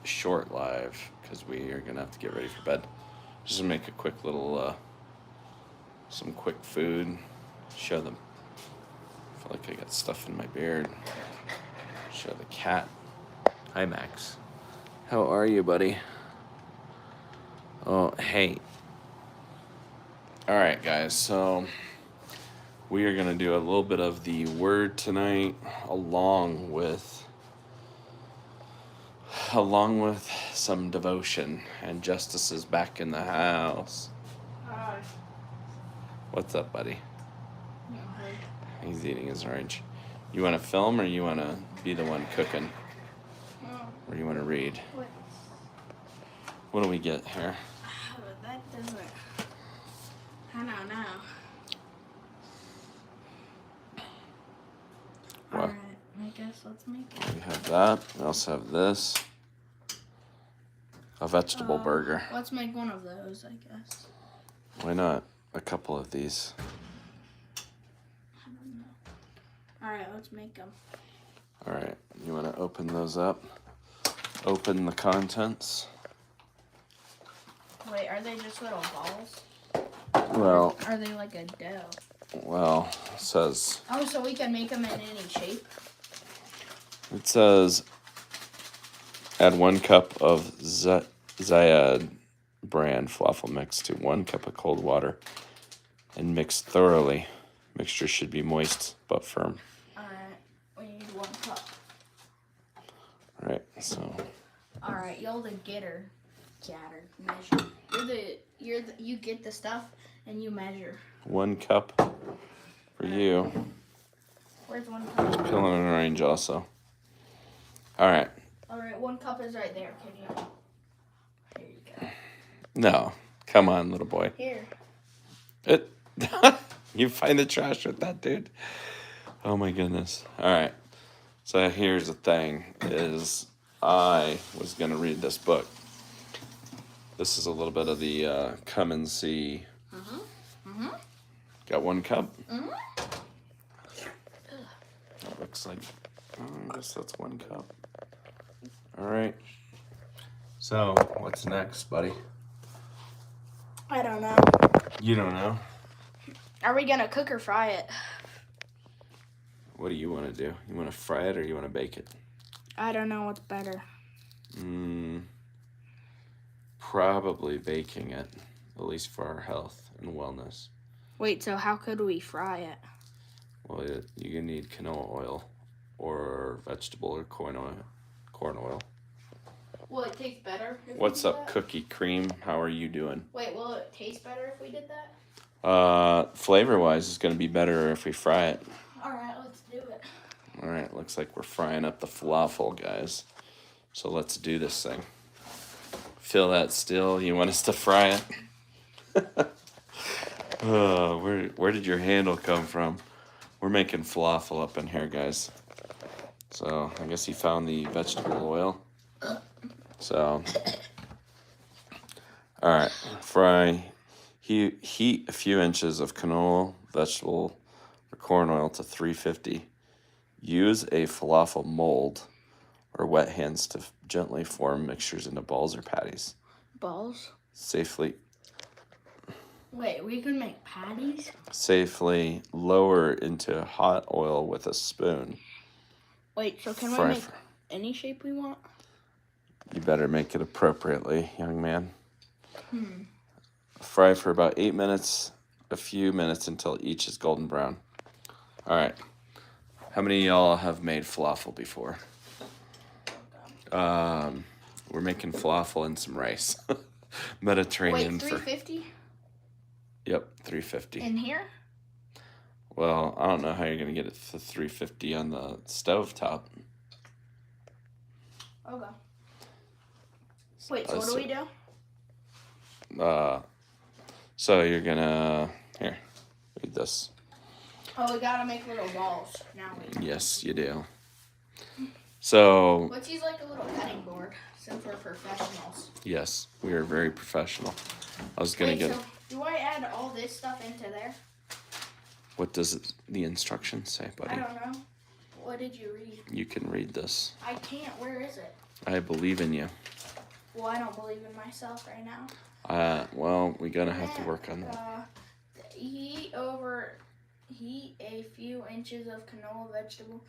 short live because we are gonna have to get ready for bed. Just make a quick little, some quick food. Show them. I feel like I got stuff in my beard. Show the cat. Hi, Max. How are you, buddy? Oh, hey. All right, guys. So we are gonna do a little bit of the word tonight, along with some devotion. And Justice is back in the house. Hi. What's up, buddy? Okay. He's eating his orange. You want to film or you want to be the one cooking? Or you want to read? What do we get here? That doesn't. I don't know. What? Alright, I guess let's make it. We have that. We also have this. A vegetable burger. Let's make one of those, I guess. Why not? A couple of these. I don't know. Alright, let's make them. Alright, you want to open those up? Open the contents. Wait, are they just little balls? Well, Are they like a dough? well, it says... Oh, so we can make them in any shape? It says... Add 1 cup of Zayed brand falafel mix to 1 cup of cold water and mix thoroughly. Mixture should be moist but firm. Alright, we need 1 cup. Alright, so... Alright, you're the getter. Measure. You get the stuff and you measure. 1 cup for you. Where's 1 cup? Peeling an orange also. Alright. Alright, 1 cup is right there. Can you? Here you go. No. Come on, little boy. Here. You find the trash with that, dude? Oh my goodness. Alright. So here's the thing, is I was going to read this book. This is a little bit of the come and see. Got 1 cup? That looks like, I guess that's 1 cup. Alright. So, what's next, buddy? I don't know. You don't know? Are we gonna cook or fry it? What do you want to do? You want to fry it or you want to bake it? I don't know what's better. Probably baking it, at least for our health and wellness. Wait, so how could we fry it? Well, you're gonna need canola oil, or vegetable or corn oil. Will it taste better? What's up, Cookie Cream? How are you doing? Wait, will it taste better if we did that? Flavor-wise, it's gonna be better if we fry it. All right, let's do it. All right, looks like we're frying up the falafel, guys. So let's do this thing. Feel that still? You want us to fry it? Oh, where did your handle come from? We're making falafel up in here, guys. So I guess he found the vegetable oil. So, all right, fry. Heat a few inches of canola, vegetable, or corn oil to 350. Use a falafel mold or wet hands to gently form mixtures into balls or patties. Balls? Safely. Wait, we can make patties? Safely lower into hot oil with a spoon. Wait, so can we make any shape we want? You better make it appropriately, young man. Fry for about 8 minutes, a few minutes until each is golden brown. All right. How many of y'all have made falafel before? We're making falafel and some rice. Mediterranean. Wait, 350? Yep, 350. In here? Well, I don't know how you're going to get it to 350 on the stovetop. Okay. Wait, so what do we do? So you're going to... Here, read this. Oh, we gotta make little balls. Now we Yes, you do. So... Let's use like a little cutting board, since we're professionals. Yes, we are very professional. I was going to get... So do I add all this stuff into there? What does the instructions say, buddy? I don't know. What did you read? You can read this. I can't. Where is it? I believe in you. Well, I don't believe in myself right now. Well, we're gonna have to work on that. Heat a few inches of canola vegetable.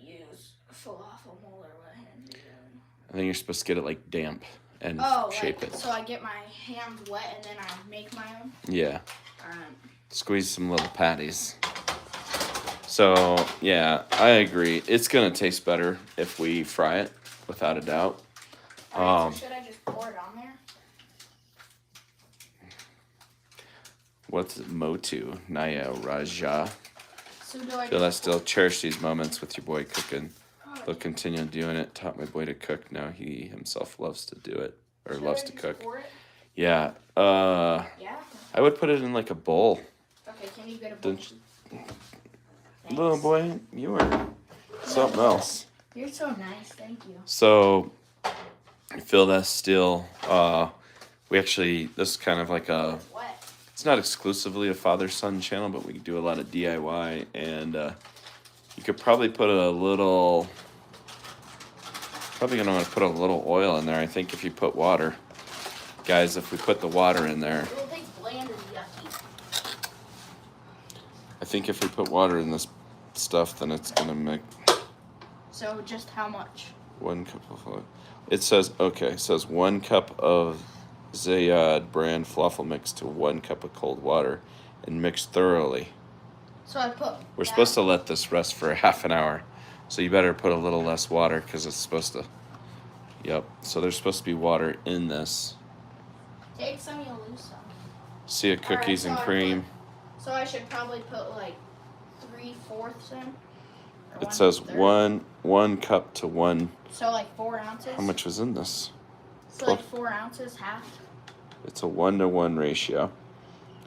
Use falafel mold or what hand you doing? I think you're supposed to get it like damp and shape it. So I get my hands wet and then I make my own? Yeah. Alright. Squeeze some little patties. So, yeah, I agree. It's going to taste better if we fry it, without a doubt. Alright, so should I just pour it on there? What's Motu? Naya Raja. So do I Feel that still cherish these moments with your boy cooking. They'll continue doing it. Taught my boy to cook. Now he himself loves to do it. Or loves to cook. Pour it? Yeah. Yeah? I would put it in like a bowl. Okay, can you get a bowl? Little boy, you are something else. You're so nice, thank you. So, I feel that still, we actually, this is kind of like a, it's not exclusively a father-son channel, but we do a lot of DIY, and you could probably put a little, probably going to want to put a little oil in there. I think if you put water, guys, if we put the water in there, It will taste bland and yucky. I think if we put water in this stuff, then it's going to make... So just how much? 1 cup of oil. It says 1 cup of Zayed brand falafel mix to 1 cup of cold water and mix thoroughly. So I put... We're supposed to let this rest for half an hour. So you better put a little less water because it's supposed to... Yep. So there's supposed to be water in this. Take some, you'll lose some. See it, cookies and cream. So I should probably put like 3/4 in? It says 1 cup to 1. So like 4 ounces? How much was in this? So like 4 ounces, half? It's a 1-to-1 ratio.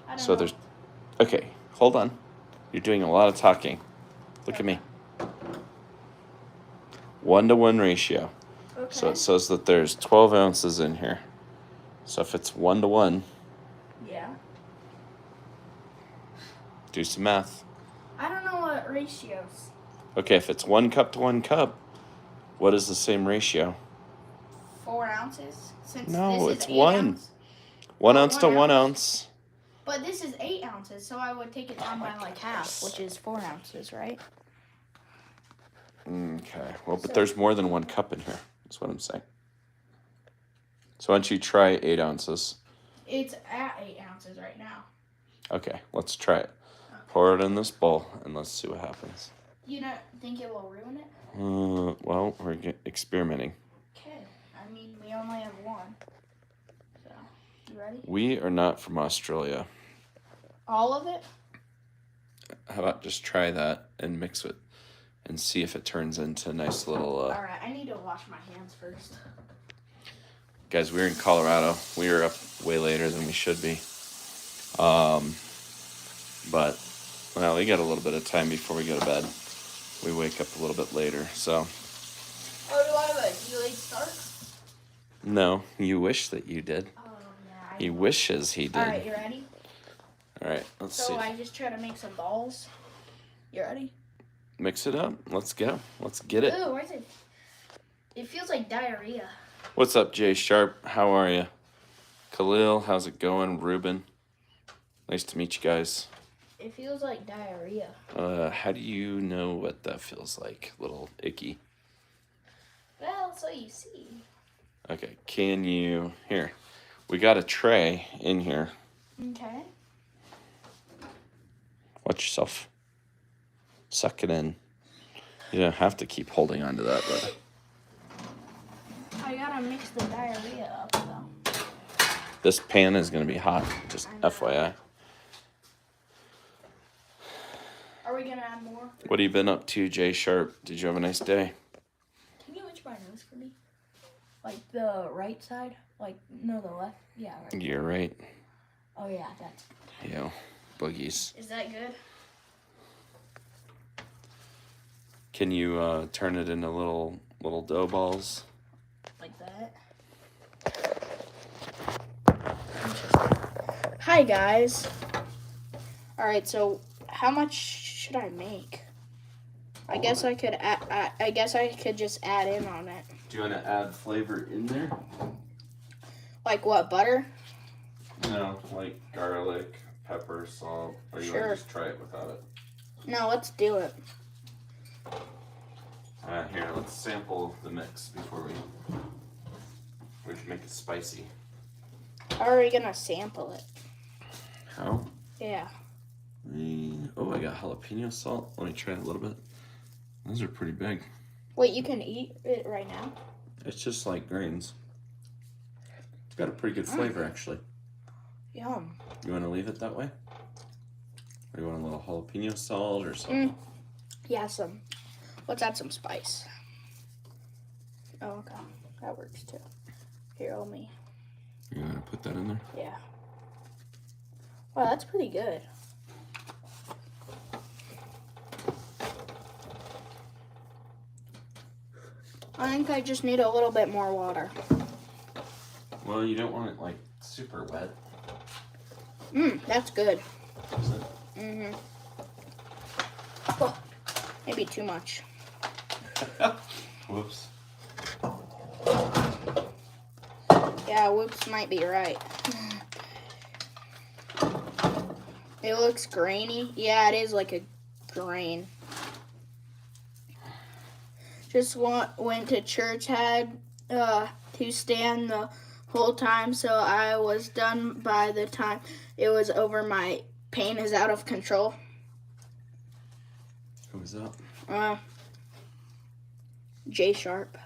I don't So know. there's... Okay, hold on. You're doing a lot of talking. Look at me. 1-to-1 ratio. Okay. So it says that there's 12 ounces in here. So if it's 1-to-1, Yeah. do some math. I don't know what ratios. Okay, if it's 1 cup to 1 cup, what is the same ratio? 4 ounces? Since No, this it's is 8 1. ounce. 1 Oh, ounce to 1 1 ounce. ounce. But this is 8 ounces, so I would take it down by like half, which is 4 ounces, right? Okay, well, but So- there's more than 1 cup in here. That's what I'm saying. So why don't you try 8 ounces? It's at 8 ounces right now. Okay, let's try it. Pour it in this bowl, and let's see what happens. You don't think it will ruin it? Well, we're experimenting. Okay. I mean, we only have one. So, you ready? We are not from Australia. All of it? How about just try that and mix it and see if it turns into a nice little... All right, I need to wash my hands first. Guys, we're in Colorado. We were up way later than we should be. But, well, we got a little bit of time before we go to bed. We wake up a little bit later, so... Oh, do I have a delayed start? No, you wish that you did. Oh, yeah. He wishes he did. All right, you ready? All right, let's So see. I just try to make some balls. You ready? Mix it up. Let's go. Let's get it. Ooh, where's it? It feels like diarrhea. What's up, Jay Sharp? How are you? Khalil, how's it going? Ruben, nice to meet you guys. It feels like diarrhea. How do you know what that feels like? Little icky. Well, so you see. Okay, can you... Here, we got a tray in here. Okay. Watch yourself. Suck it in. You don't have to keep holding on to that, but... I gotta mix the diarrhea up, though. This pan is going to be hot, just FYI. Are we gonna add more? What have you been up to, Jay Sharp? Did you have a nice day? Can you itch my nose for me? Like the right side? Like, no, the left? Yeah, right. You're right. Oh, yeah, that's... Yo, boogies. Is that good? Can you turn it into little dough balls? Like that? Hi, guys. Alright, so how much should I make? I guess I could I guess I could just add in on it. Do you want to add flavor in there? Like what, butter? No, like garlic, pepper, salt. Or you want to just try it without it? No, let's do it. Here, let's sample the mix before we can make it spicy. How are we gonna sample it? How? Yeah. Oh, I got jalapeno salt. Let me try it a little bit. Those are pretty big. Wait, you can eat it right now? It's just like grains. It's got a pretty good flavor, actually. Yum. You want to leave it that way? Or you want a little jalapeno salt or something? Yeah, let's add some spice. Oh, okay. That works too. Here, let me. You want to put that in there? Yeah. Wow, that's pretty good. I think I just need a little bit more water. Well, you don't want it like super wet. That's good. Is it? Oh, maybe too much. Whoops. Yeah, whoops might be right. It looks grainy. Yeah, it is like a grain. Just went to church, had to stand the whole time, so I was done by the time it was over. My pain is out of control. Who was that? J Sharp.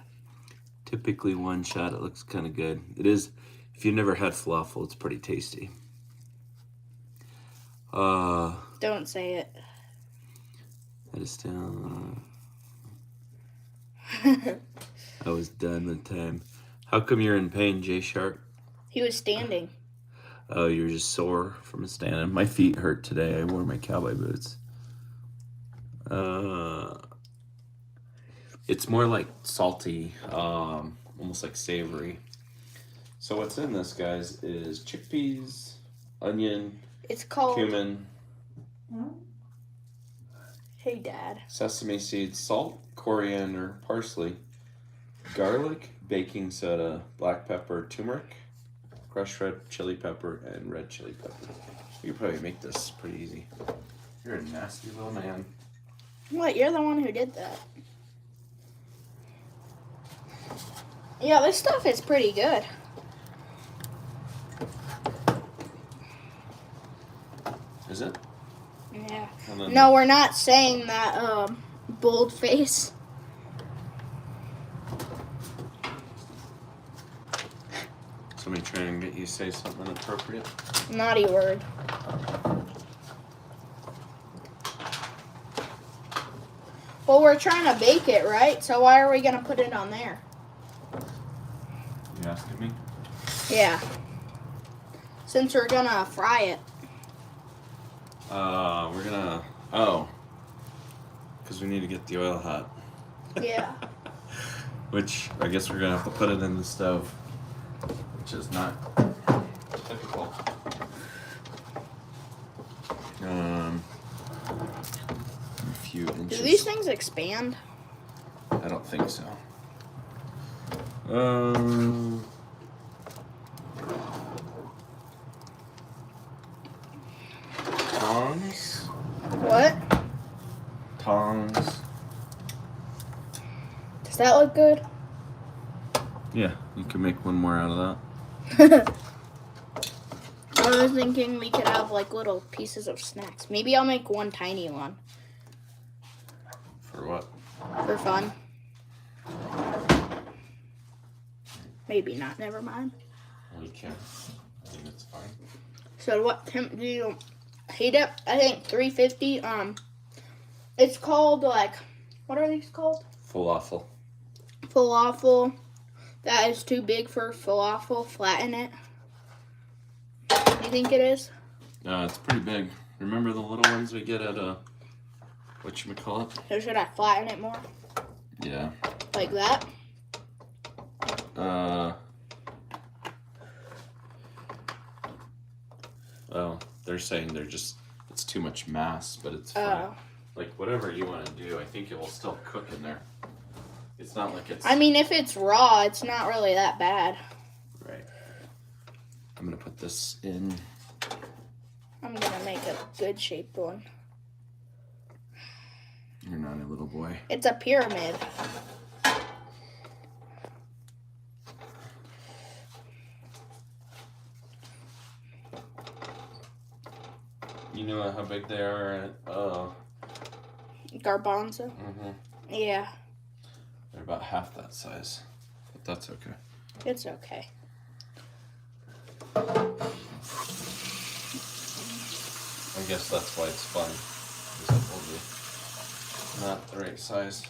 Typically one shot, it looks kind of good. It is, if you've never had falafel, it's pretty tasty. Don't say it. I just, I was done with time. How come you're in pain, J Sharp? He was standing. Oh, you're just sore from standing. My feet hurt today. I wore my cowboy boots. It's more like salty, almost like savory. So what's in this, guys, is chickpeas, onion, It's called... cumin, Hey, Dad. sesame seeds, salt, coriander, parsley, garlic, baking soda, black pepper, turmeric, crushed red chili pepper, and red chili pepper. You could probably make this pretty easy. You're a nasty little man. What? You're the one who did that. Yeah, this stuff is pretty good. Is it? Yeah. Then, No, we're not saying that, bold face. Somebody trying to get you to say something inappropriate? Naughty word. Well, we're trying to bake it, right? So why are we going to put it on there? You asking me? Yeah. Since we're going to fry it. We're gonna... Oh. Because we need to get the oil hot. Yeah. Which, I guess we're gonna have to put it in the stove. Which is not typical. A few inches. Do these things expand? I don't think so. Tongs? What? Tongs. Does that look good? Yeah, you can make one more out of that. I was thinking we could have like little pieces of snacks. Maybe I'll make one tiny one. For what? For fun. Maybe not. Never mind. You can. I think it's fine. So what temp do you heat it? I think 350. It's called like, what are these called? Falafel. Falafel. That is too big for falafel. Flatten it. You think it is? It's pretty big. Remember the little ones we get at whatchamacallit? So should I flatten it more? Yeah. Like that? Well, they're saying it's too much mass, but it's fine. Like whatever you want to do, I think it will still cook in there. It's not like it's... I mean, if it's raw, it's not really that bad. Right. I'm going to put this in. I'm going to make a good shaped one. You're not a little boy. It's a pyramid. You know how big they are at... Garbanzo? Mm-hmm. Yeah. They're about half that size. But that's okay. It's okay. I guess that's why it's fun. Because it will be not the right size.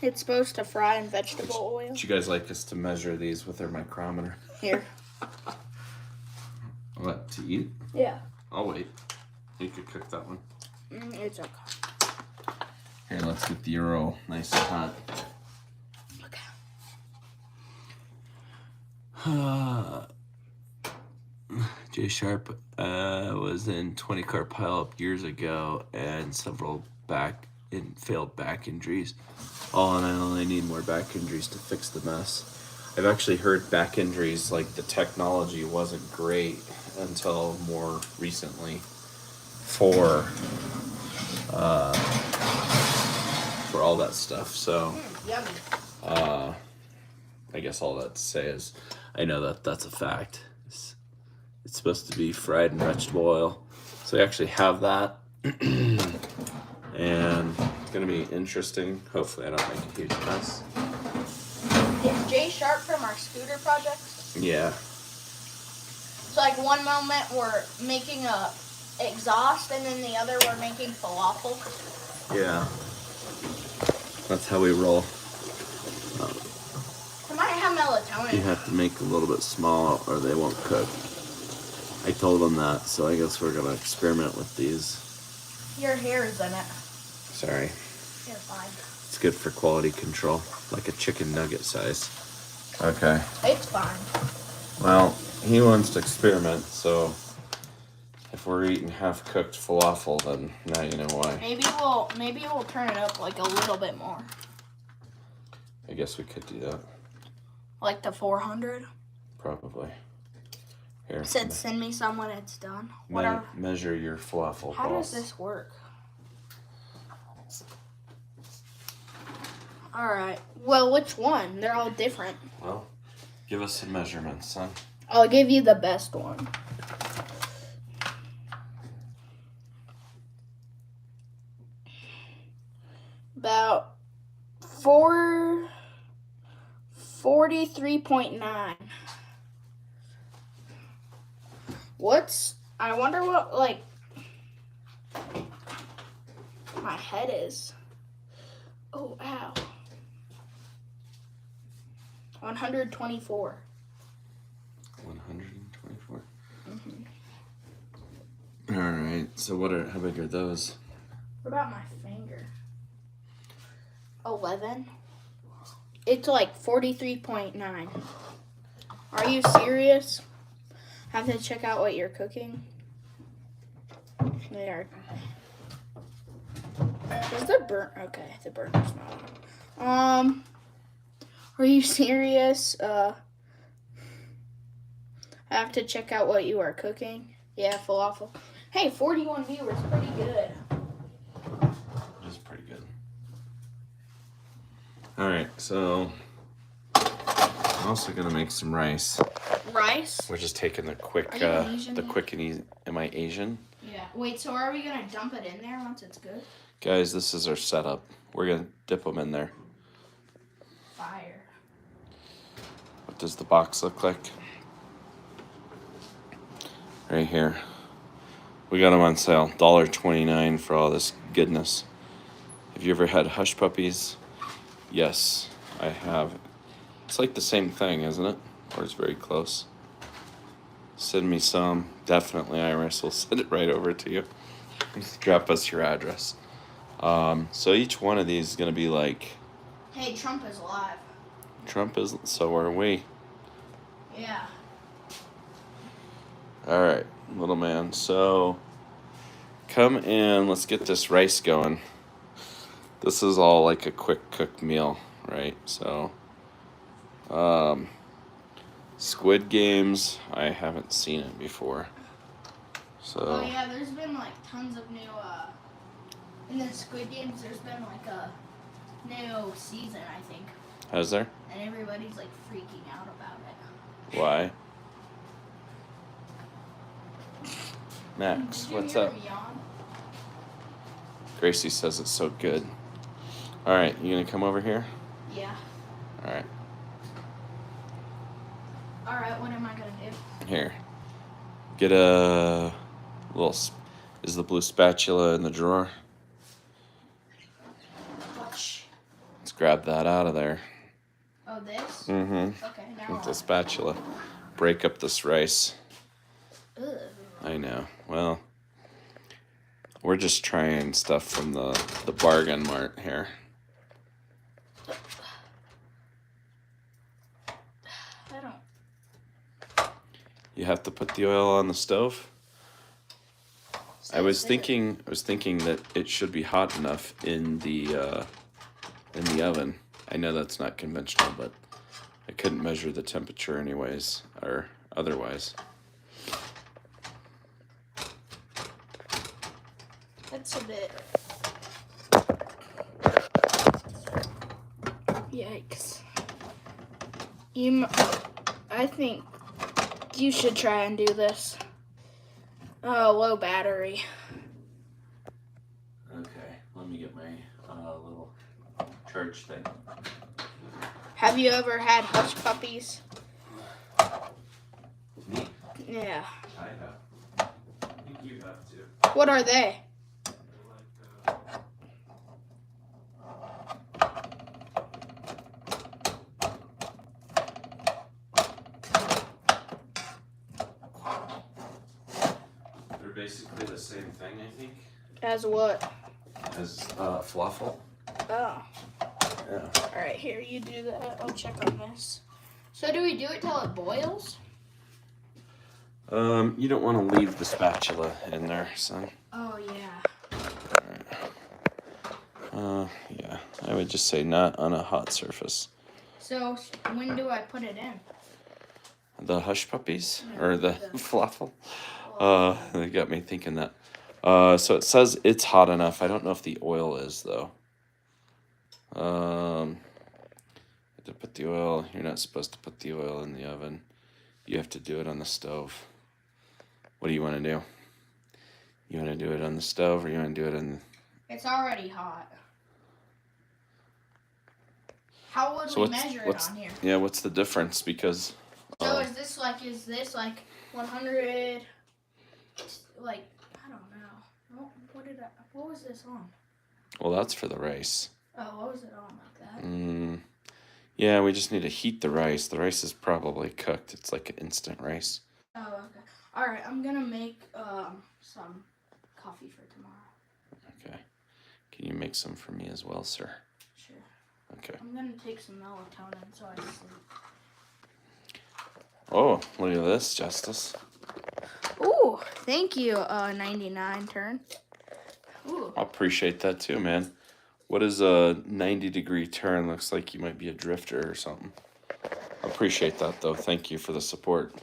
It's supposed to fry in vegetable oil. Would you guys like us to measure these with our micrometer? Here. What, to eat? Yeah. I'll wait. You could cook that one. It's okay. Here, let's get the Euro nice and hot. Jay Sharp was in 20-car pileup years ago and several failed back injuries. Oh, and I only need more back injuries to fix the mess. I've actually heard back injuries, like the technology wasn't great until more recently for all that stuff. So, Yummy. I guess all that to say is, I know that that's a fact. It's supposed to be fried in vegetable oil. So we actually have that. And it's going to be interesting. Hopefully I don't make a huge mess. Is Jay Sharp from our scooter project? Yeah. So like one moment we're making a exhaust and then the other we're making falafel. Yeah. That's how we roll. I might have melatonin. You have to make a little bit small or they won't cook. I told them that, so I guess we're going to experiment with these. Your hair is in it. Sorry. You're fine. It's good for quality control, like a chicken nugget size. Okay. It's fine. Well, he wants to experiment, so if we're eating half-cooked falafel, then now you know why. Maybe we'll turn it up like a little bit more. I guess we could do that. Like to 400? Probably. Here. Said send me some when it's done. Whatever. Measure your falafel How balls. does this work? Alright. Well, which one? They're all different. Well, give us some measurements, son. I'll give you the best one. About 43.9. I wonder what, like, my head is. Oh, ow. 124. 124. Mm-hmm. All right. So how big are those? What about my finger? 11. It's like 43.9. Are you serious? Have to check out what you're cooking. They are. Is the okay, the burner's not on. Are you serious? I have to check out what you are cooking. Yeah, falafel. Hey, 41 viewers, pretty good. It is pretty good. All right, so I'm also gonna make some rice. Rice? We're just taking the quick, and easy. Am I Asian? Yeah. Wait. So are we gonna dump it in there once it's good? Guys, this is our setup. We're gonna dip them in there. Fire. What does the box look like? Right here. We got them on sale. $1.29 for all this goodness. Have you ever had hush puppies? Yes, I have. It's like the same thing, isn't it? Or it's very close. Send me some. Definitely, Iris will send it right over to you. Just drop us your address. So each one of these is going to be like... Hey, Trump is alive. Trump is... So are we. Yeah. All right, little man. So come in. Let's get this rice going. This is all like a quick cook meal. right? So, Squid Games, I haven't seen it before. So. Oh yeah, there's been like tons of new. In the Squid Games, there's been like a new season, I think. Has there? And everybody's like freaking out about it. Why? Max, what's up? Gracie says it's so good. All right, you gonna come over here? Yeah. All right. All right, what am I gonna do? Here. Get a little. Is the blue spatula in the drawer? Watch. Let's grab that out of there. Oh, this? Mm-hmm. Okay, now With the spatula. Break up this rice. Ugh. I know. Well, we're just trying stuff from the bargain mart here. I don't. You have to put the oil on the stove. I was thinking that it should be hot enough in the oven. I know that's not conventional, but I couldn't measure the temperature anyways or otherwise. That's a bit. Yikes. I think you should try and do this. Oh, low battery. Okay, let me get my little charge thing. Have you ever had hush puppies? Me? Yeah. I have. I think you have too. What are they? They're basically the same thing, I think, As what? as falafel. Oh. Yeah. Alright, here, you do that. I'll check on this. So do we do it till it boils? You don't want to leave the spatula in there, son. Oh, yeah. Yeah, I would just say not on a hot surface. So when do I put it in? The hush puppies or the falafel? They got me thinking that. So it says it's hot enough. I don't know if the oil is though. To put the oil, you're not supposed to put the oil in the oven. You have to do it on the stove. What do you want to do? You want to do it on the stove or you want to do it in? It's already hot. How would we measure it on here? Yeah, what's the difference? Because so is this like 100? Like I don't know. What was this on? well, that's for the rice. Oh, what was it on like that? Yeah, we just need to heat the rice. The rice is probably cooked. It's like an instant rice. Oh, okay. All right, I'm gonna make some coffee for tomorrow. Okay. Can you make some for me as well, sir? Sure. Okay. I'm gonna take some melatonin so I sleep. Oh, look at this, Justice. Ooh, thank you, 99 turn. Ooh. I appreciate that too, man. What is a 90-degree turn? Looks like you might be a drifter or something. I appreciate that, though. Thank you for the support.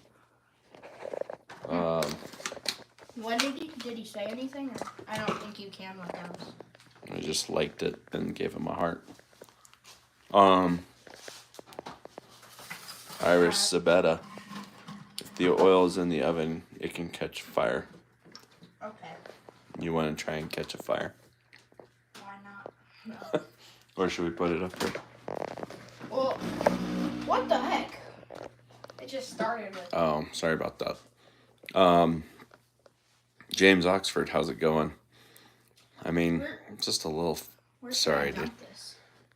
What did he say anything? Or I don't think you can with those. I just liked it and gave him a heart. Iris Sabetta. If the oil is in the oven, it can catch fire. Okay. You want to try and catch a fire? Why not? No. Or should we put it up here? Well, what the heck? It just started with. Oh, sorry about that. James Oxford, how's it going? I mean, just a little. Sorry, dude.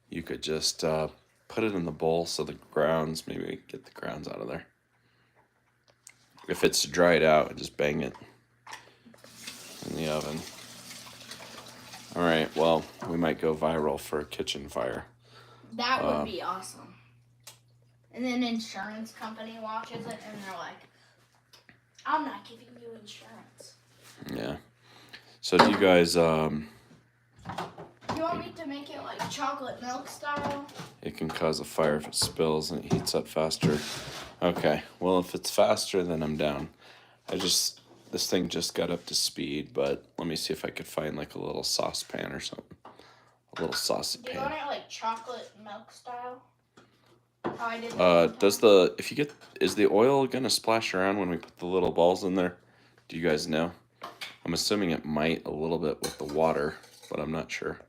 You could just put it in the bowl so the grounds, maybe get the grounds out of there. If it's dried out, just bang it in the oven. All right, well, we might go viral for a kitchen fire. That would be awesome. And then insurance company watches it and they're like, I'm not giving you insurance. Yeah. So do you guys You want me to make it like chocolate milk style? It can cause a fire if it spills and it heats up faster. Okay, well, if it's faster, then I'm down. This thing just got up to speed, but let me see if I could find like a little saucepan or something. A little saucy Do you pan. want it like chocolate milk style? Oh, I did Is the oil gonna splash around when we put the little balls in there? Do you guys know? I'm assuming it might a little bit with the water, but I'm not sure.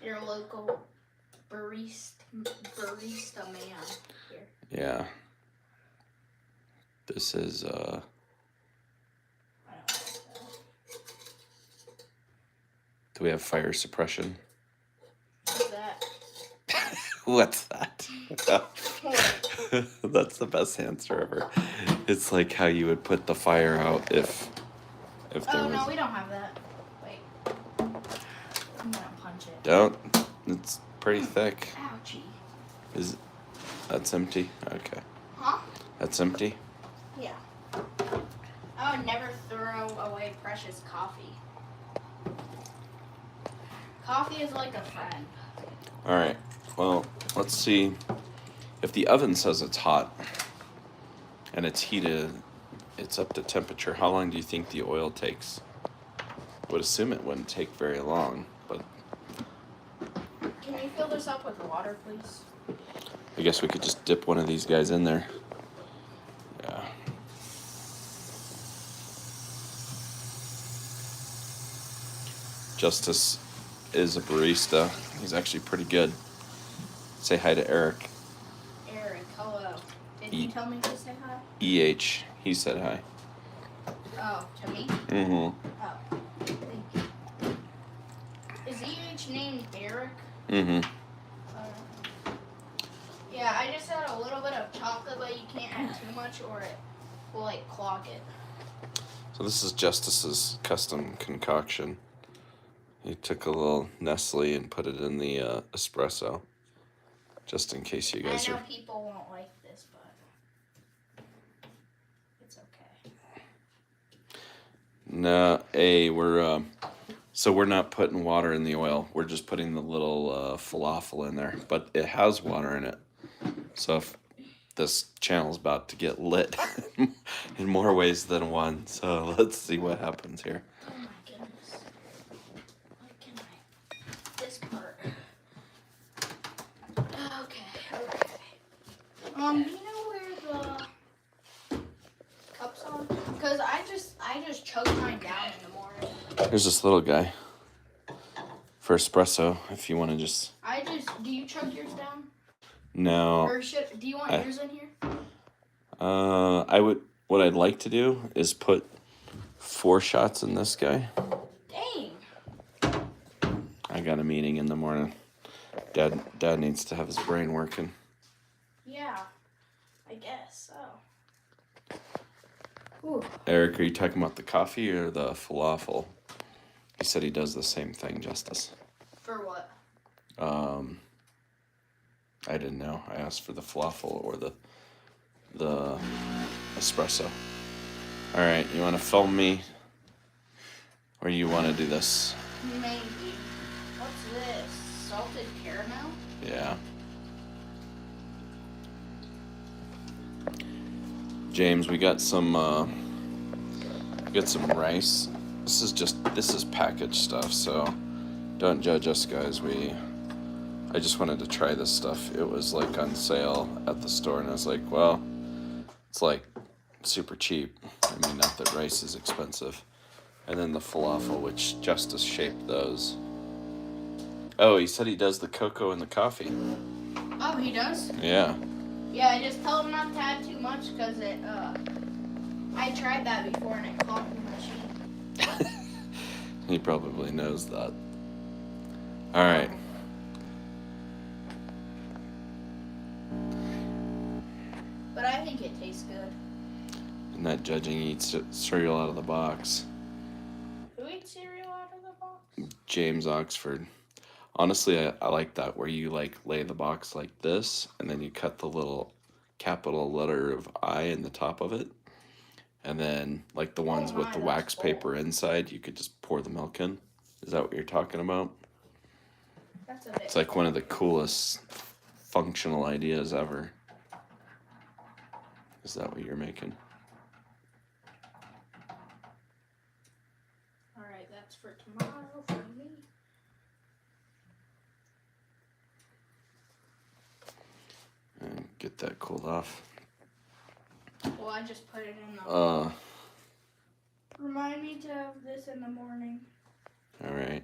Your local barista man here. Yeah. This is I don't know. Do we have fire suppression? What's that? What's that? That's the best answer ever. It's like how you would put the fire out if there Oh, was. no, we don't have that. Wait. I'm gonna punch it. Don't. It's pretty thick. Ouchie. That's empty? Okay. Huh? That's empty? Yeah. I would never throw away precious coffee. Coffee is like a friend. All right. Well, let's see. If the oven says it's hot and it's heated, it's up to temperature. How long do you think the oil takes? I would assume it wouldn't take very long, but Can you fill this up with water, please? I guess we could just dip one of these guys in there. Yeah. Justice is a barista. He's actually pretty good. Say hi to Eric. Eric, hello. Did you tell me to say hi? EH. He said hi. Oh, to me? Mm-hmm. Oh, thank you. Is EH named Eric? Mm-hmm. Yeah, I just had a little bit of chocolate, but you can't add too much or it will like clog it. So this is Justice's custom concoction. He took a little Nestle and put it in the espresso, just in case you guys I know are. people won't like this, but it's okay. No, we're not putting water in the oil. We're just putting the little falafel in there, but it has water in it. So if this channel's about to get lit in more ways than one, so let's see what happens here. Oh my goodness. What can I... This part. Okay. You know where the cups are? Because I just chug mine down in the morning. Here's this little guy for espresso. If you want to just. Do you chug yours down? No. Or do you want yours in here? What I'd like to do is put 4 shots in this guy. Dang. I got a meeting in the morning. Dad needs to have his brain working. Yeah, I guess so. Ooh. Eric, are you talking about the coffee or the falafel? He said he does the same thing, Justice. For what? I didn't know. I asked for the falafel or the espresso. All right, you want to film me, or you want to do this? Maybe. What's this? Salted caramel? Yeah. James, we got some rice. This is packaged stuff, so don't judge us, guys. I just wanted to try this stuff. It was like on sale at the store, and I was like, well, it's like super cheap. I mean, not that rice is expensive. And then the falafel, which Justice shaped those. Oh, he said he does the cocoa and the coffee. Oh, he does? Yeah. Yeah, I just tell him not to add too much because I tried that before and it clogged the machine. He probably knows that. All right. But I think it tastes good. I'm not judging. He eats cereal out of the box. Who eats cereal out of the box? James Oxford. Honestly, I like that where you like lay the box like this, and then you cut the little capital letter of I in the top of it, and then like the ones with the that's wax cool. paper inside, you could just pour the milk in. Is that what you're talking about? That's a bit. It's like one of the coolest functional ideas ever. Is that what you're making? All right, that's for tomorrow for me. And get that cooled off. Well, I just put it in the. Uh, Remind me to have this in the morning. all right.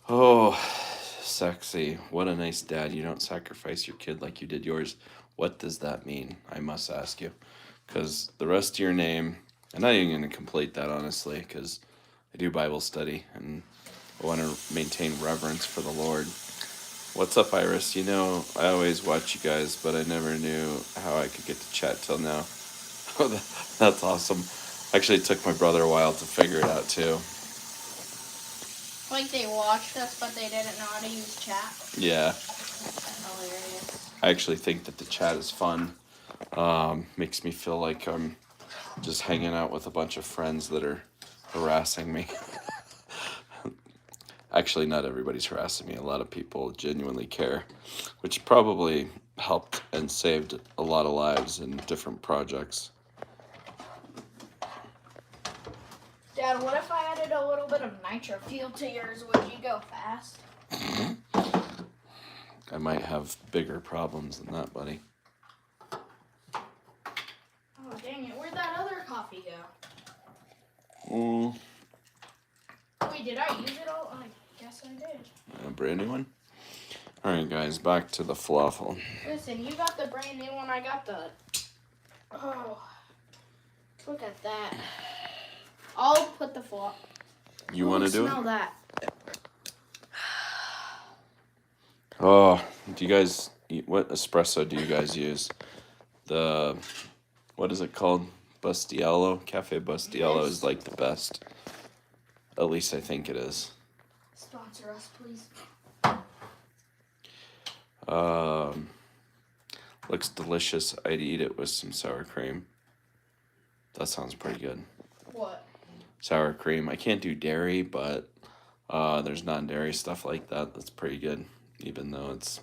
Oh, sexy. What a nice dad. You don't sacrifice your kid like you did yours. What does that mean? I must ask you. Because the rest of your name, I'm not even going to complete that, honestly, because I do Bible study and I want to maintain reverence for the Lord. What's up, Iris? You know, I always watch you guys, but I never knew how I could get to chat till now. That's awesome. Actually, it took my brother a while to figure it out, too. Like they watched us, but they didn't know how to use chat. Yeah. That's hilarious. I actually think that the chat is fun. Makes me feel like I'm just hanging out with a bunch of friends that are harassing me. Actually, not everybody's harassing me. A lot of people genuinely care, which probably helped and saved a lot of lives in different projects. Dad, what if I added a little bit of nitro fuel to yours? Would you go fast? I might have bigger problems than that, buddy. Oh, dang it. Where'd that other coffee go? Wait, did I use it all? I guess I did. A brand new one? Alright, guys, back to the falafel. Listen, you got the brand new one. I got the... Oh, look at that. I'll put the falafel. You want to do it? Smell that. Oh, do you guys eat, what espresso do you guys use? The, what is it called? Bustiello? Cafe Bustiello is like the best. At least I think it is. Sponsor us, please. Looks delicious. I'd eat it with some sour cream. That sounds pretty good. What? Sour cream. I can't do dairy, but there's non-dairy stuff like that. That's pretty good, even though it's...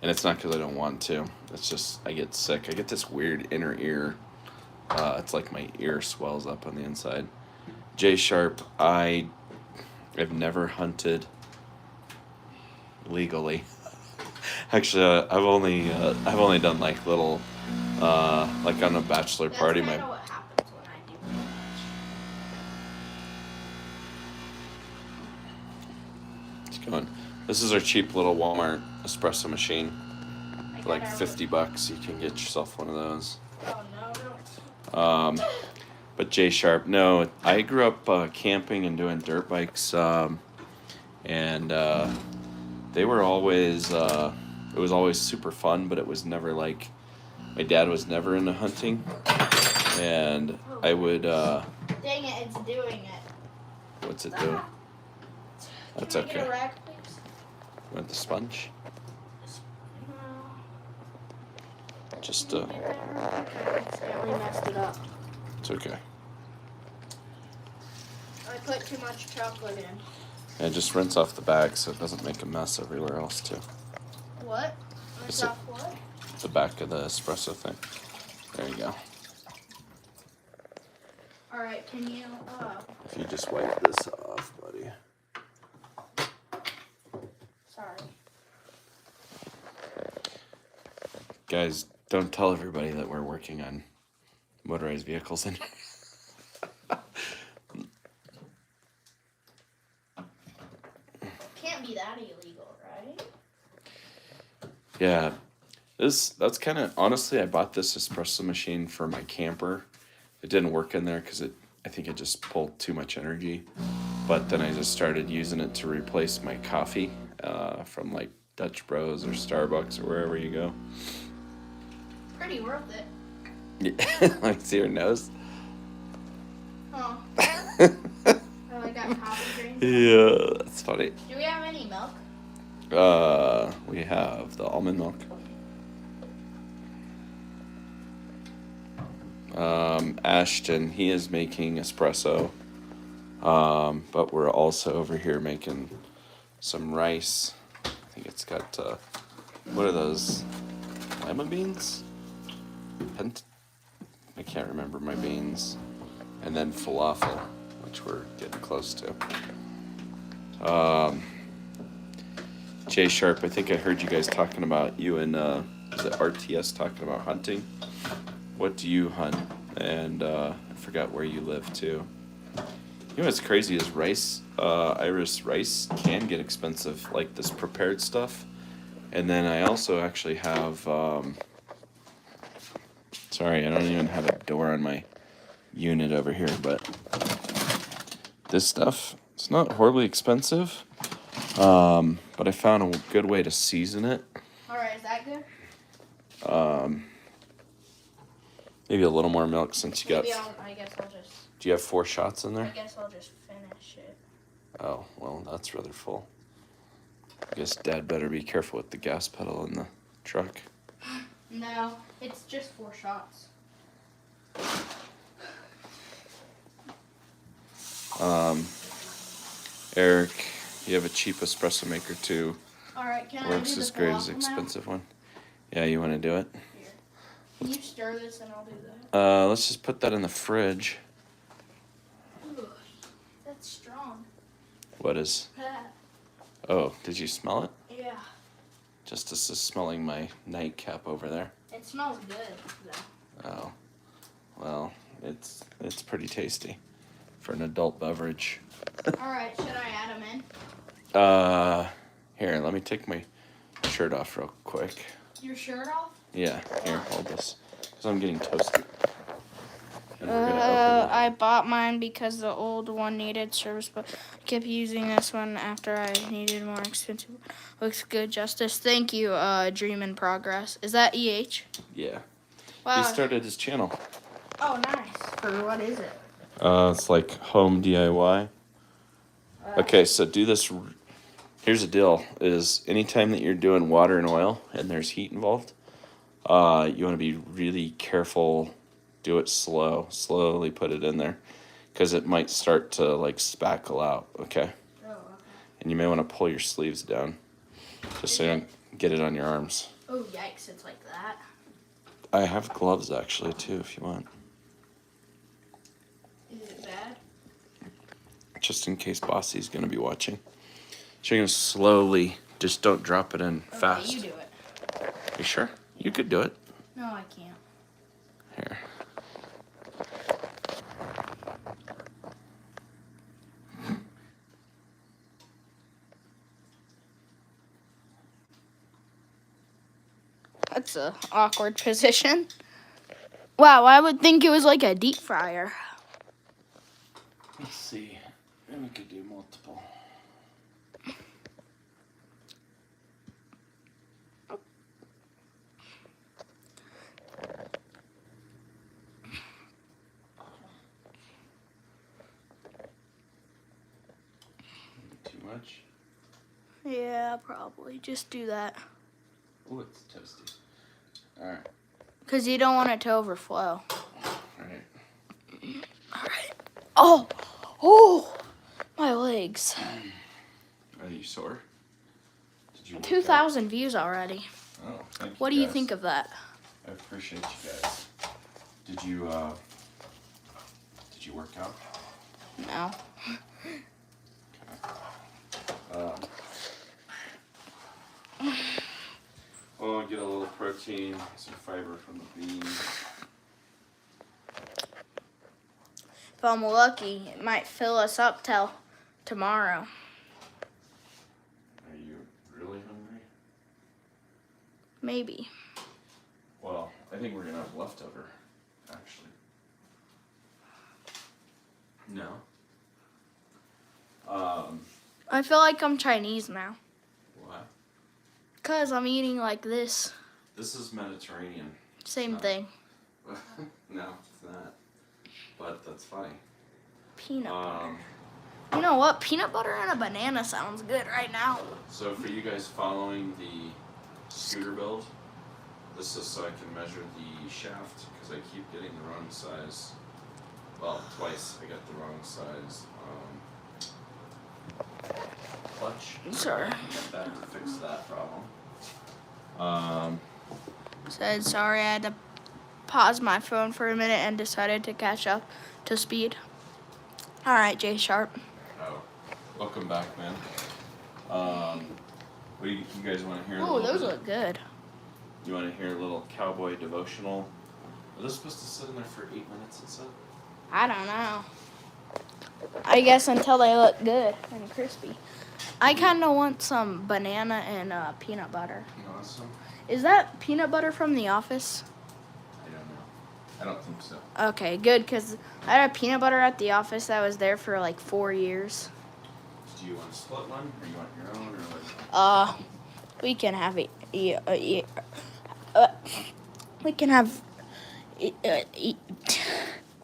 And it's not because I don't want to. It's just I get sick. I get this weird inner ear. It's like my ear swells up on the inside. J Sharp, I've never hunted legally. Actually, I've only done like little, like on a bachelor party. That's what happens when I do too much. It's going. This is our cheap little Walmart espresso machine. For like $50, you can get yourself one of those. Oh no! But J Sharp, no, I grew up camping and doing dirt bikes, and they were always. It was always super fun, but it was never like. My dad was never into hunting, and I would. Dang it! It's doing it. What's it doing? That's Can I okay. get a rack, please? Want the sponge? No. Just Can you get that real quick? I accidentally messed it up. it's okay. I put too much chocolate in. And just rinse off the bag so it doesn't make a mess everywhere else too. What? Is Rinse it- off what? The back of the espresso thing. There you go. All right. Can you? If you just wipe this off, buddy. Sorry. Guys, don't tell everybody that we're working on motorized vehicles in Can't be that illegal, right? Yeah. That's kind of, honestly, I bought this espresso machine for my camper. It didn't work in there because I think it just pulled too much energy. But then I just started using it to replace my coffee from like Dutch Bros or Starbucks or wherever you go. Pretty worth it. Yeah, like see her nose. Oh. Oh, I got coffee drains. Yeah, that's funny. Do we have any milk? We have the almond milk. Ashton, he is making espresso. But we're also over here making some rice. I think it's got, what are those? Lima beans? I can't remember my beans. And then falafel, which we're getting close to. Jay Sharp, I think I heard you guys talking about, you and, was it RTS talking about hunting? What do you hunt? And I forgot where you live too. You know what's crazy is rice, Irish rice can get expensive, like this prepared stuff. And then I also actually have, sorry, I don't even have a door on my unit over here, but this stuff, it's not horribly expensive. But I found a good way to season it. Alright, is that good? Maybe a little more milk since you got. I guess I'll just. Do you have 4 shots in there? I guess I'll just finish it. Oh, well, that's rather full. I guess Dad better be careful with the gas pedal in the truck. No, it's just 4 shots. Eric, you have a cheap espresso maker too. Alright, can I Works do as the great as falafel now? expensive one. Yeah, you want to do it? Here. Can you stir this and I'll do that? Let's just put that in the fridge. Ooh, that's strong. What is? That. Oh, did you smell it? Yeah. Justice is smelling my nightcap over there. It smells good, though. Oh, well, it's pretty tasty for an adult beverage. Alright, should I add them in? Here, let me take my shirt off real quick. Your shirt off? Yeah, here, hold this, because I'm getting toasted. And we're gonna open I bought mine because the old one needed service, but I kept using this one after I needed more expensive. Looks good, Justice. Thank you, Dream in Progress. Is that EH? Yeah. Wow. He started his channel. Oh, nice. For what is it? It's like home DIY. Okay, so do this. Here's the deal: is anytime that you're doing water and oil and there's heat involved, you want to be really careful. Do it slow. Slowly put it in there, because it might start to like spackle out. Okay. Oh, okay. And you may want to pull your sleeves down, just so you don't get it on your arms. Oh, yikes! It's like that. I have gloves actually too, if you want. Is it bad? Just in case Bossy's gonna be watching. So you're gonna slowly, just don't drop it in fast. You do it. You sure? You could do it. No, I can't. Here. That's a awkward position. Wow, I would think it was like a deep fryer. Let's see. And we could do multiple. Too much? Yeah, probably. Just do that. Oh, it's toasty. Alright. Because you don't want it to overflow. Alright. Alright. Oh! Oh! My legs. Are you sore? Did you work out? 2,000 views already. Oh, thank you. What do you guys. think of that? I appreciate you guys. Did you work out? No. Oh, get a little protein, some fiber from the beans. If I'm lucky, it might fill us up till tomorrow. Are you really hungry? Maybe. Well, I think we're gonna have leftover, actually. No. I feel like I'm Chinese now. Why? Because I'm eating like this. This is Mediterranean. Same not- thing. No, it's not. But that's funny. Peanut butter. You know what? Peanut butter and a banana sounds good right now. So for you guys following the scooter build, This is so I can measure the shaft because I keep getting the wrong size. Well, twice I got the wrong size. Clutch. Sorry. Get that to fix that problem. Said sorry, I had to pause my phone for a minute and decided to catch up to speed. All right, J Sharp. Oh, welcome back, man. What do you guys want to hear? Oh, those look good. You want to hear a little cowboy devotional? Are those supposed to sit in there for 8 minutes and stuff? I don't know. I guess until they look good and crispy. I kind of want some banana and peanut butter. Awesome. Is that peanut butter from The Office? I don't know. I don't think so. Okay, good, because I had a peanut butter at The Office that was there for like 4 years. Do you want to split one, or you want your own, or what? We can have it. We can have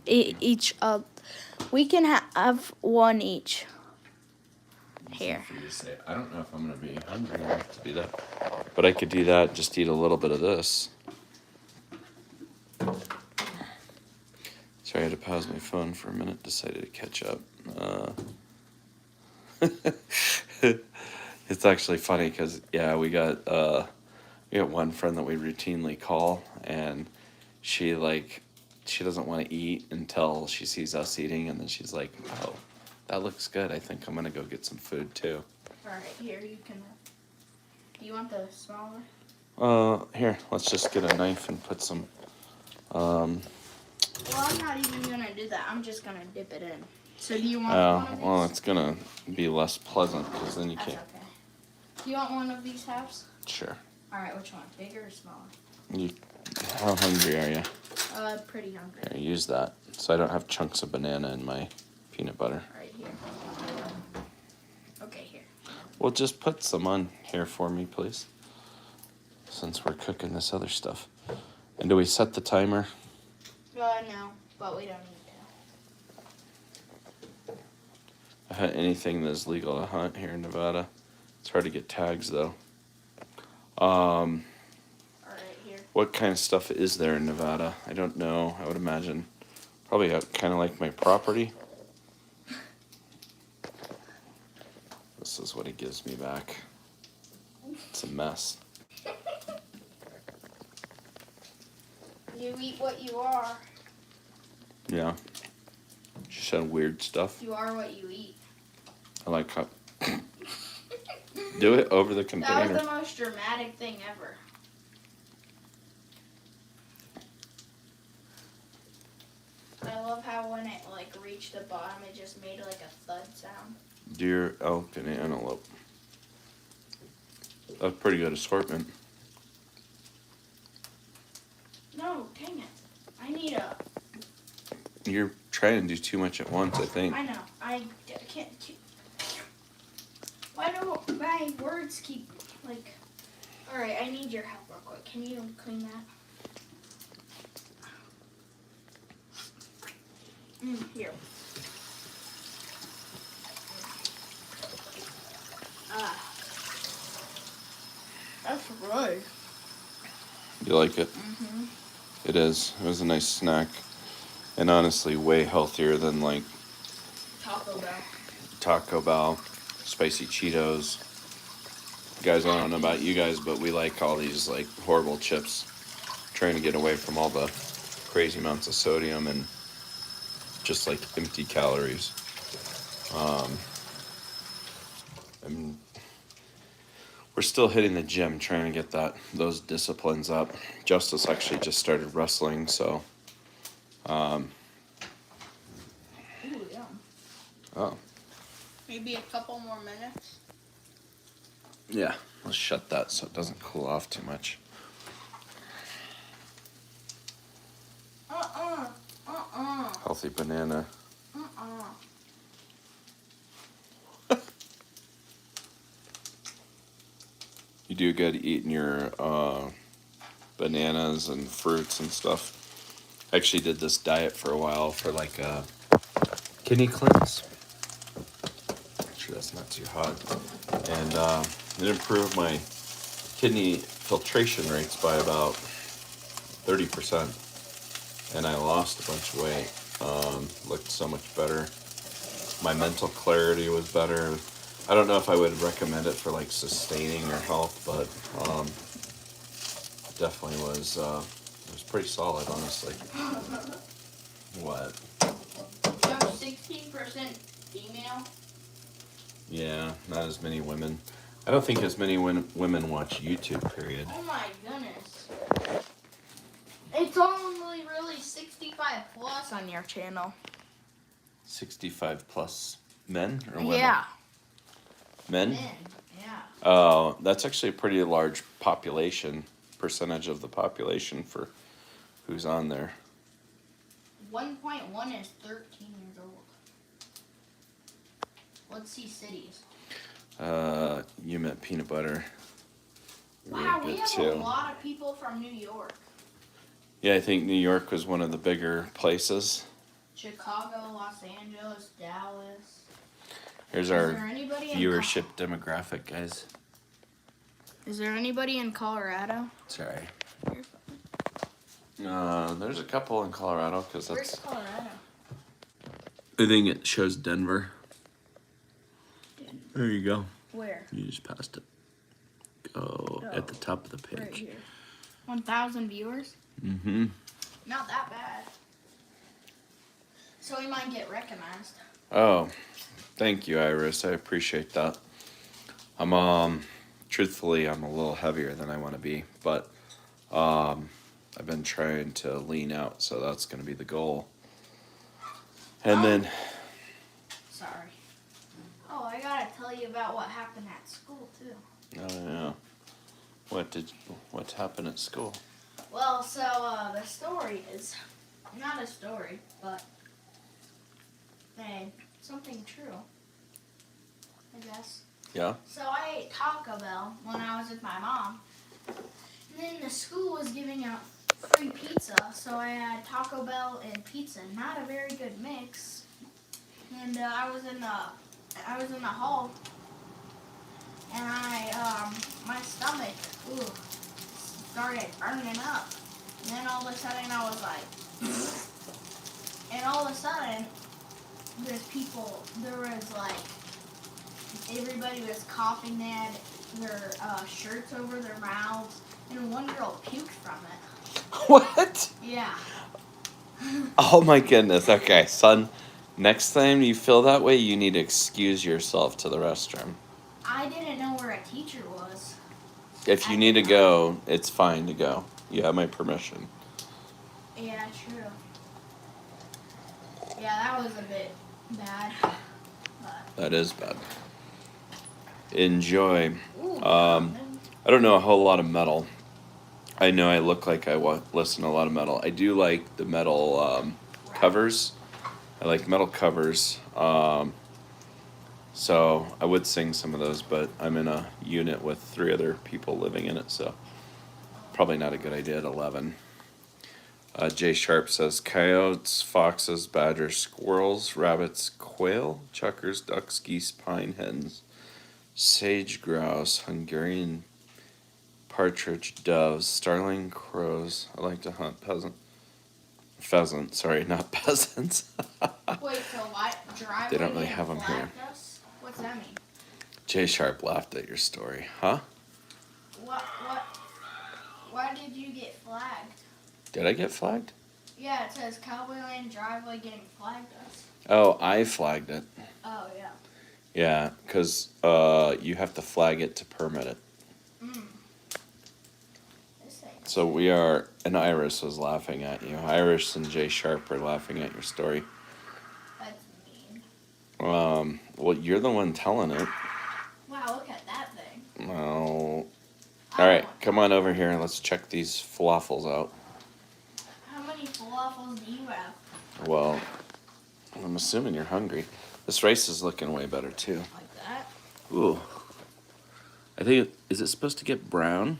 each. We can have one each. Here. For you to say, I don't know if I'm gonna be hungry enough to do that, but I could do that. Just eat a little bit of this. Sorry, I had to pause my phone for a minute. Decided to catch up. It's actually funny because we got one friend that we routinely call, and she doesn't want to eat until she sees us eating, and then she's like, "Oh, that looks good. I think I'm gonna go get some food too." All right, here you can. Do you want the smaller? Here, let's just get a knife and put some. Well, I'm not even gonna do that. I'm just gonna dip it in. So do you want one of these? Well, it's gonna be less pleasant because then you That's can't. okay. Do you want one of these halves? Sure. All right, which one? Bigger or smaller? How hungry are you? Pretty hungry. Here, use that so I don't have chunks of banana in my peanut butter. Right here. Okay, here. Well, just put some on here for me, please, since we're cooking this other stuff. And do we set the timer? No, but we don't need to. Anything that's legal to hunt here in Nevada. It's hard to get tags, though. All right, here. What kind of stuff is there in Nevada? I don't know. I would imagine probably kind of like my property. This is what he gives me back. It's a mess. You eat what you are. Yeah. She said weird stuff. You are what you eat. I like how... Do it over the container. That was the most dramatic thing ever. I love how when it reached the bottom, it just made like a thud sound. Deer, elk, and antelope. That's pretty good assortment. No, dang it. I need a... You're trying to do too much at once, I think. I know. I can't... Why do my words keep, Alright, I need your help real quick. Can you clean that? Here. That's good. You like it? Mm-hmm. It is. It was a nice snack. And honestly, way healthier than Taco Bell, spicy Cheetos. Guys, I don't know about you guys, but we like all these horrible chips. Trying to get away from all the crazy amounts of sodium and just empty calories. And we're still hitting the gym, trying to get those disciplines up. Justice actually just started wrestling, so. Ooh, yeah. Oh. Maybe a couple more minutes. Yeah, let's shut that so it doesn't cool off too much. Healthy banana. You do good eating your bananas and fruits and stuff. I actually did this diet for a while for kidney cleanse. Actually, that's not too hot. And it improved my kidney filtration rates by about 30%. And I lost a bunch of weight. Looked so much better. My mental clarity was better. I don't know if I would recommend it for like sustaining your health, but it definitely was. It was pretty solid, honestly. What? You have 16% female. Yeah, not as many women. I don't think as many women watch YouTube. Period. Oh my goodness. It's only really 65 plus on your channel. 65 plus men or women? Yeah. Men? Men, yeah. Oh, that's actually a pretty large percentage of the population for who's on there. 1.1 is 13 years old. Let's see cities. You meant peanut butter. Wow, Really we good, have too. a lot of people from New York. Yeah, I think New York was one of the bigger places. Chicago, Los Angeles, Dallas. Here's Is our there anybody viewership demographic, guys. Is there anybody in Colorado? Sorry. There's a couple in Colorado because Where's that's. Colorado? I think it shows Denver. There you go. Where? You just passed it. Go at the top of the page. Right here. 1,000 viewers? Mm-hmm. Not that bad. So we might get recognized. Oh, thank you, Iris. I appreciate that. Truthfully, I'm a little heavier than I want to be, but I've been trying to lean out, so that's going to be the goal. And then, Sorry. Oh, I gotta tell you about what happened at school too. oh yeah, what happened at school? Well, so the story is not a story, but something true, I guess. Yeah. So I ate Taco Bell when I was with my mom, and then the school was giving out free pizza, so I had Taco Bell and pizza. Not a very good mix. And I was in the hall, and my stomach started burning up. And then all of a sudden I was like, and all of a sudden everybody was coughing. They had their shirts over their mouths, and one girl puked from it. What? Yeah. Oh my goodness. Okay, son. Next time you feel that way, you need to excuse yourself to the restroom. I didn't know where a teacher was. If you need to go, it's fine to go. You have my permission. Yeah, true. Yeah, that was a bit bad. But... That is bad. Enjoy. Ooh, I don't know a whole lot of metal. I know I look like I listen to a lot of metal. I do like the metal covers. I like metal covers. So I would sing some of those, but I'm in a unit with 3 other people living in it, so probably not a good idea at 11. Jay Sharp says, coyotes, foxes, badgers, squirrels, rabbits, quail, chukars, ducks, geese, pine hens, sage grouse, Hungarian partridge, doves, starling, crows. I like to hunt pheasant, sorry, not peasants. Wait, so what? Driveway They don't really have them here. us? What's that mean? Jay Sharp laughed at your story. Huh? Why did you get flagged? Did I get flagged? Yeah, it says Cowboy Lane driveway getting flagged us. Oh, I flagged it. Oh, yeah. Yeah, because you have to flag it to permit it. So we are, and Iris was laughing at you. Iris and Jay Sharp are laughing at your story. That's mean. Well, you're the one telling it. Wow, look at that thing. Well, all right, come on over here and let's check these falafels out. How many falafels do you have? Well, I'm assuming you're hungry. This rice is looking way better too. Like that? Ooh. I think, is it supposed to get brown?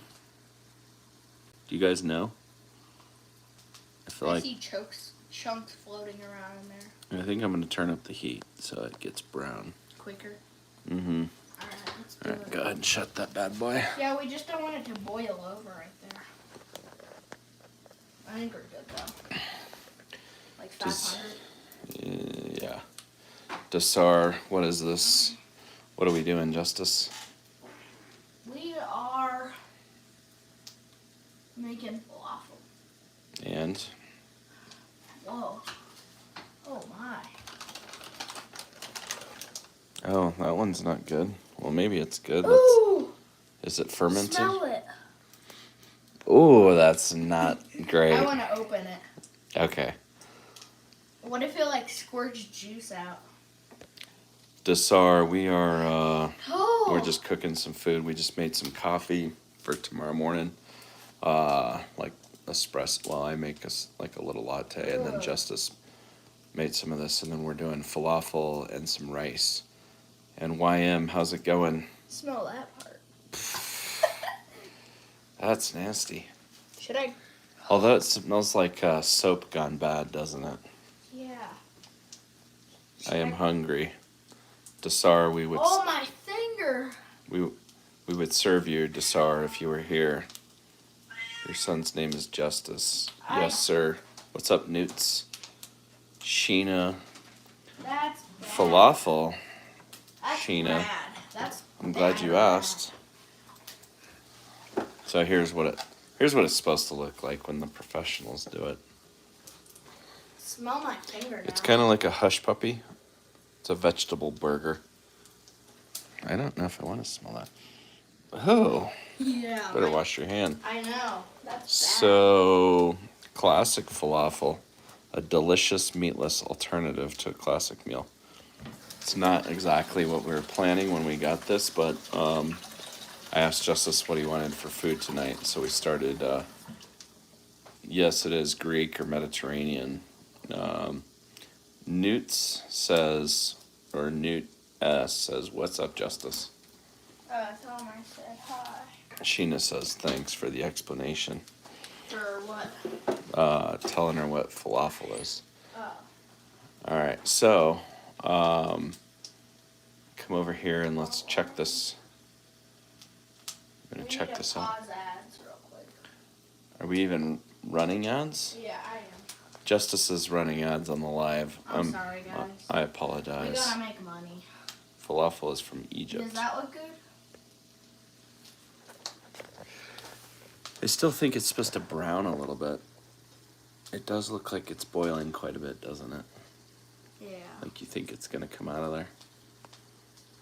Do you guys know? I see chunks floating around in there. I think I'm going to turn up the heat so it gets brown. Quicker? Mm-hmm. Alright, let's do Alright, it. go ahead and shut that bad boy. Yeah, we just don't want it to boil over right there. I think we're good though. Like 500. Yeah. Desar, what is this? What are we doing, Justice? We are making falafel. And? Whoa. Oh my. Oh, that one's not good. Well, maybe it's good. Ooh! Is it fermented? Smell it. Ooh, that's not great. I want to open it. Okay. What if it like squirts juice out? Desar, we're just cooking some food. We just made some coffee for tomorrow morning. Like espresso. Well, I make like a little latte, and then Justice made some of this, and then we're doing falafel and some rice. And YM, how's it going? Smell that part. That's nasty. Should I? Although it smells like soap gone bad, doesn't it? Yeah. I am hungry. Desar, we would. Oh, my finger. We would serve you, Desar, if you were here. Your son's name is Justice. Yes, sir. What's up, Newts? Sheena. That's bad. Falafel. That's Sheena. bad. That's I'm glad you asked. So here's what it's supposed to look like when the professionals do it. Smell my finger now. It's kind of like a hush puppy. It's a vegetable burger. I don't know if I want to smell that. Oh. Yeah. Better wash your hand. I know. That's bad. So, classic falafel. A delicious meatless alternative to a classic meal. It's not exactly what we were planning when we got this, but I asked Justice what he wanted for food tonight, so we started, yes, it is Greek or Mediterranean. Newt S says, what's up, Justice? Tell him I said hi. Sheena says, thanks for the explanation. For what? Telling her what falafel is. Oh. All right, so come over here and let's check this. I'm going to check this out. Pause ads real quick. Are we even running ads? Yeah, I am. Justice is running ads on the live. I'm sorry, guys. I apologize. We gotta make money. Falafel is from Egypt. Does that look good? I still think it's supposed to brown a little bit. It does look like it's boiling quite a bit, doesn't it? Yeah. Like you think it's going to come out of there?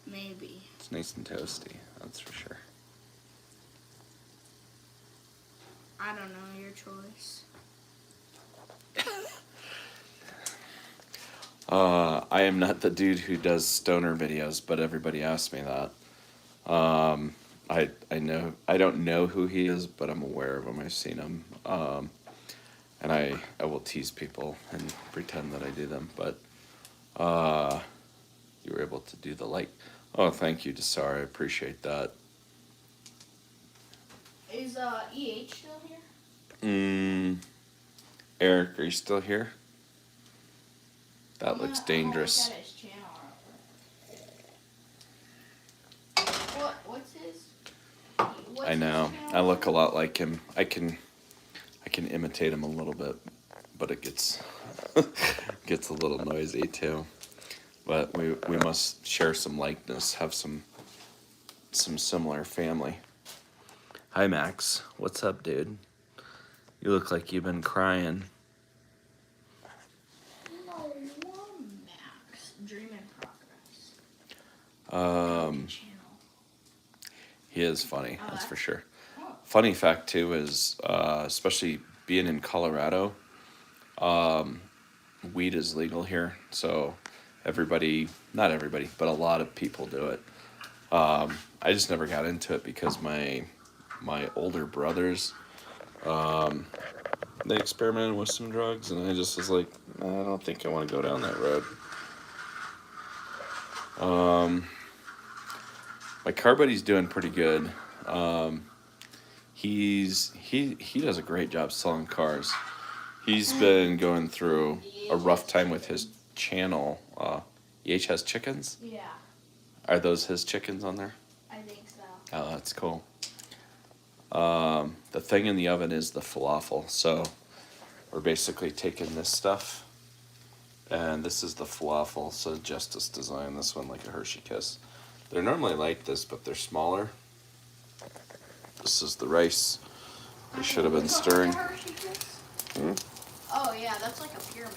Maybe. It's nice and toasty, that's for sure. I don't know, your choice. I am not the dude who does stoner videos, but everybody asks me that. I don't know who he is, but I'm aware of him. I've seen him. And I will tease people and pretend that I do them, but you were able to do the like. Oh, thank you, Desar. I appreciate that. Is EH still here? Eric, are you still here? That looks dangerous. Look at his channel. What's his? I know. I look a lot like him. I can imitate him a little bit, but it gets gets a little noisy too. But we must share some likeness, have some similar family. Hi Max, what's up, dude? You look like you've been crying. No, Max. Dream in progress. He is funny, that's for sure. Oh. Funny fact too is, especially being in Colorado, weed is legal here. So not everybody, but a lot of people do it. I just never got into it because my older brothers, they experimented with some drugs, and I just was like, I don't think I want to go down that road. My car buddy's doing pretty good. He does a great job selling cars. He's been going through a rough time with his channel. EH has chickens? Yeah, Are those his chickens on there? I think so. Oh, that's cool. The thing in the oven is the falafel. So we're basically taking this stuff, and this is the falafel, so Justice designed this one like a Hershey Kiss. They're normally like this, but they're smaller. This is the rice. We should have been stirring. Oh yeah, that's like a pyramid.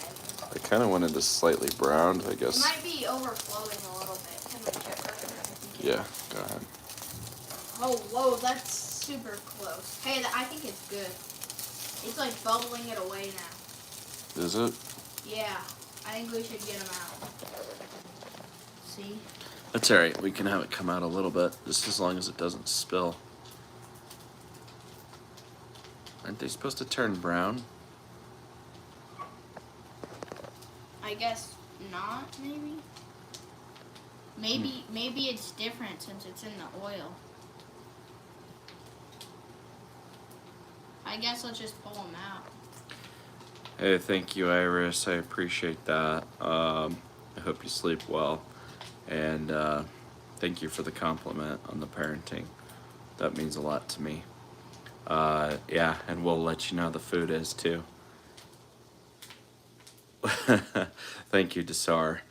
I kind of wanted this slightly browned, I guess. It might be overflowing a little bit. Can we check? Yeah, go ahead. Oh, whoa, that's super close. Hey, I think it's good. It's like bubbling it away now. Is it? Yeah, I think we should get them out. See? That's all right. We can have it come out a little bit, just as long as it doesn't spill. Aren't they supposed to turn brown? I guess not, maybe? Maybe it's different since it's in the oil. I guess let's just pull them out. Hey, thank you, Iris. I appreciate that. I hope you sleep well. And thank you for the compliment on the parenting. That means a lot to me. Yeah, and we'll let you know how the food is, too. Thank you, Desar.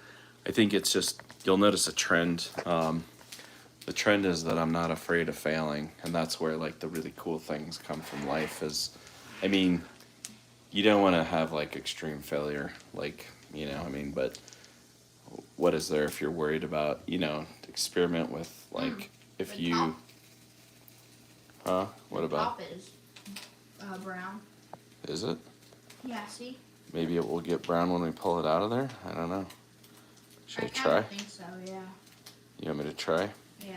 I think it's just, you'll notice a trend. The trend is that I'm not afraid of failing, and that's where like the really cool things come from life is, I mean, you don't want to have like extreme failure, like, you know, I mean, but what is there if you're worried about, you know, experiment with like, if The you, top. what The about, top is brown. is it? Yeah, see? Maybe it will get brown when we pull it out of there? I don't know. Should I try? I think so, yeah. You want me to try? Yeah.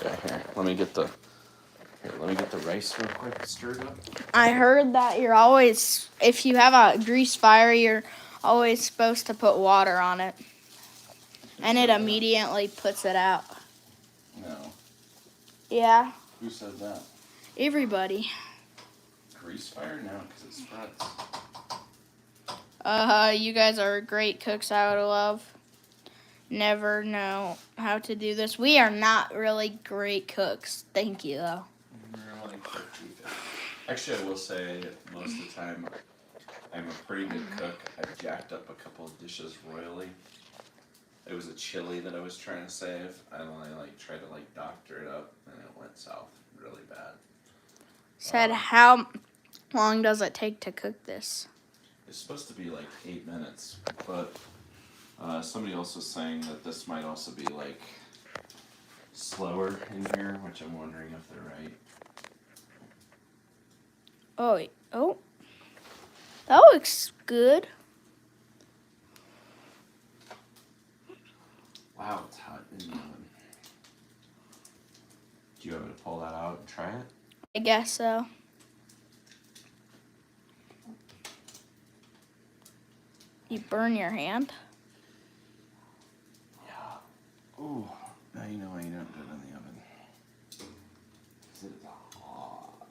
Okay, here. Let me get the rice real quick stirred up. I heard that you're always, if you have a grease fire, you're always supposed to put water on it. And it immediately puts it out. No. Yeah. Who said that? Everybody. Grease fire? No, because it spreads. You guys are great cooks, I would love. Never know how to do this. We are not really great cooks. Thank you, though. Actually, I will say most of the time I'm a pretty good cook. I've jacked up a couple of dishes royally. It was a chili that I was trying to save. I only tried to doctor it up, and it went south really bad. Said, how long does it take to cook this? It's supposed to be 8 minutes, but somebody else was saying that this might also be slower in here, which I'm wondering if they're right. Oh, that looks good. Wow, it's hot in the oven. Do you want me to pull that out and try it? I guess so. You burn your hand? Yeah. Ooh, now you know why you don't do it in the oven. 'Cause it is hot.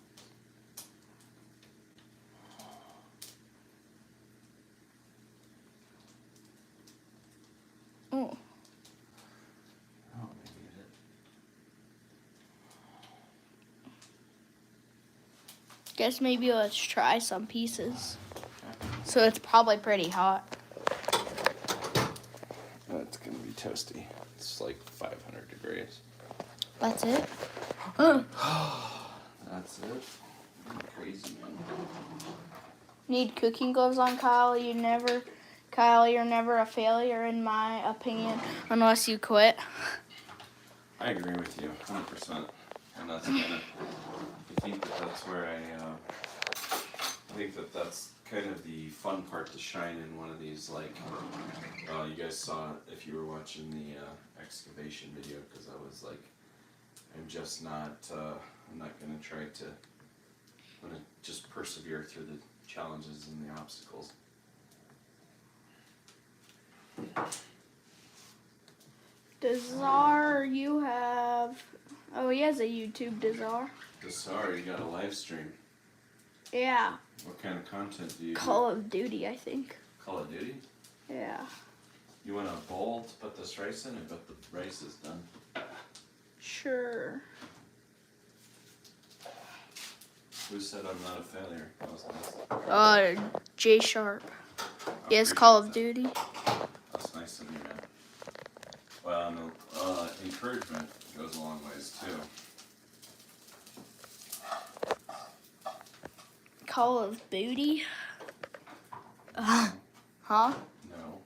Oh. Oh, maybe it is. Guess maybe let's try some pieces. So it's probably pretty hot. Oh, it's gonna be toasty. It's 500 degrees. That's it? That's it. I'm crazy, man. Need cooking gloves on, Kyle. You're never a failure in my opinion, unless you quit. I agree with you, 100%. And that's kind of, I think that's where I think that's kind of the fun part to shine in one of these, you guys saw it if you were watching the excavation video, because I was I'm just not, I'm not going to try to, I'm going to just persevere through the challenges and the obstacles. Desar, you have... Oh, he has a YouTube, Desar. Desar, you got a live stream. Yeah. What kind of content do you Call of Duty, I think. Call of Duty? Yeah. You want a bowl to put this rice in? I bet the rice is done. Sure. Who said I'm not a failure? That was nice. J Sharp. Yes, Appreciate Call of that. Duty. That's nice of you, man. Well, no, encouragement goes a long ways too. Call of Duty. Huh? No.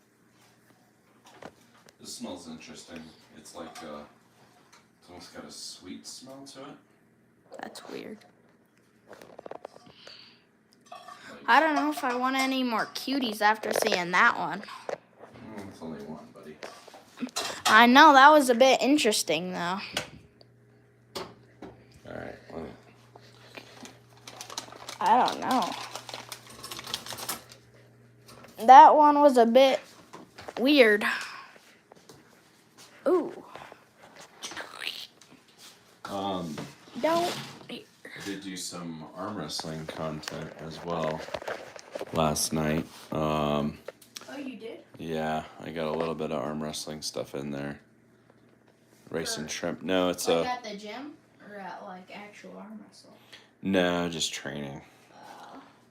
This smells interesting. It's like it's almost got a sweet smell to it. That's weird. Like, I don't know if I want any more cuties after seeing that one. it's only one, buddy. I know, that was a bit interesting, though. All right. Well, I don't know. That one was a bit weird. Ooh. Don't. I did do some arm wrestling content as well last night. Oh, you did? Yeah, I got a little bit of arm wrestling stuff in there. Racing For- shrimp. No, it's Like at the gym? Or at, like, actual arm wrestle? no, just training.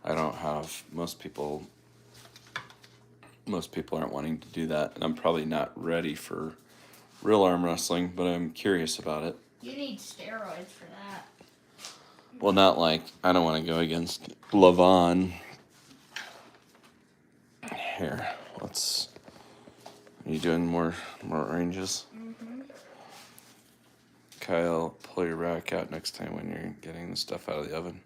I don't have most people aren't wanting to do that, and I'm probably not ready for real arm wrestling, but I'm curious about it. You need steroids for that. Well, not like I don't want to go against Lavon. Here, let's. Are you doing more ranges? Mm-hmm. Kyle, pull your rack out next time when you're getting the stuff out of the oven.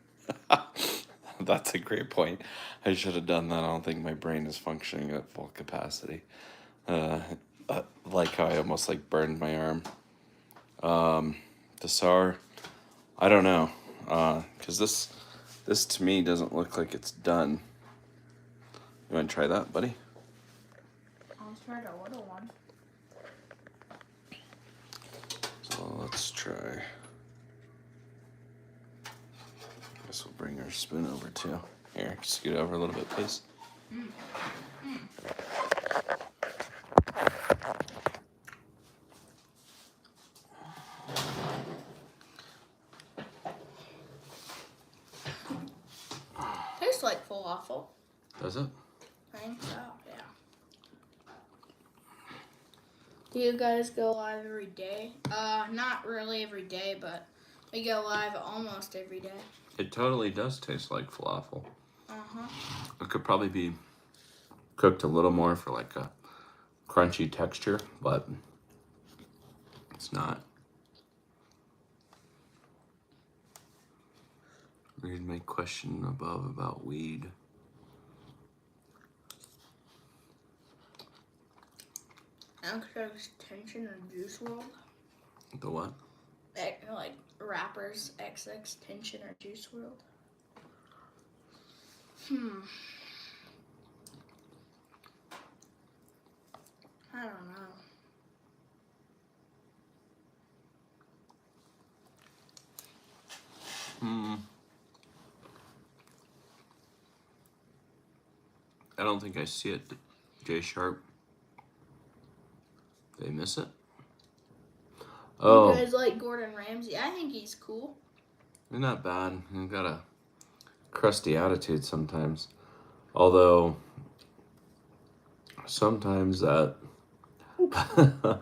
That's a great point. I should have done that. I don't think my brain is functioning at full capacity. Like how I almost like burned my arm. The SAR, I don't know, because this to me doesn't look like it's done. You want to try that, buddy? I'll try to order one. So let's try. Guess we'll bring our spoon over too. Here, scoot over a little bit, please. Tastes like falafel. Does it? I think so, yeah. Do you guys go live every day? Not really every day, but we go live almost every day. It totally does taste like falafel. Uh-huh. It could probably be cooked a little more for like a crunchy texture, but it's not. Read my question above about weed. Extra tension or Juice World? The what? Like rappers, XX Tension or Juice World? I don't know. I don't think I see it. J Sharp. Did I miss it? Oh, You guys like Gordon Ramsay? I think he's cool. he's not bad. He's got a crusty attitude sometimes. Although, sometimes that... I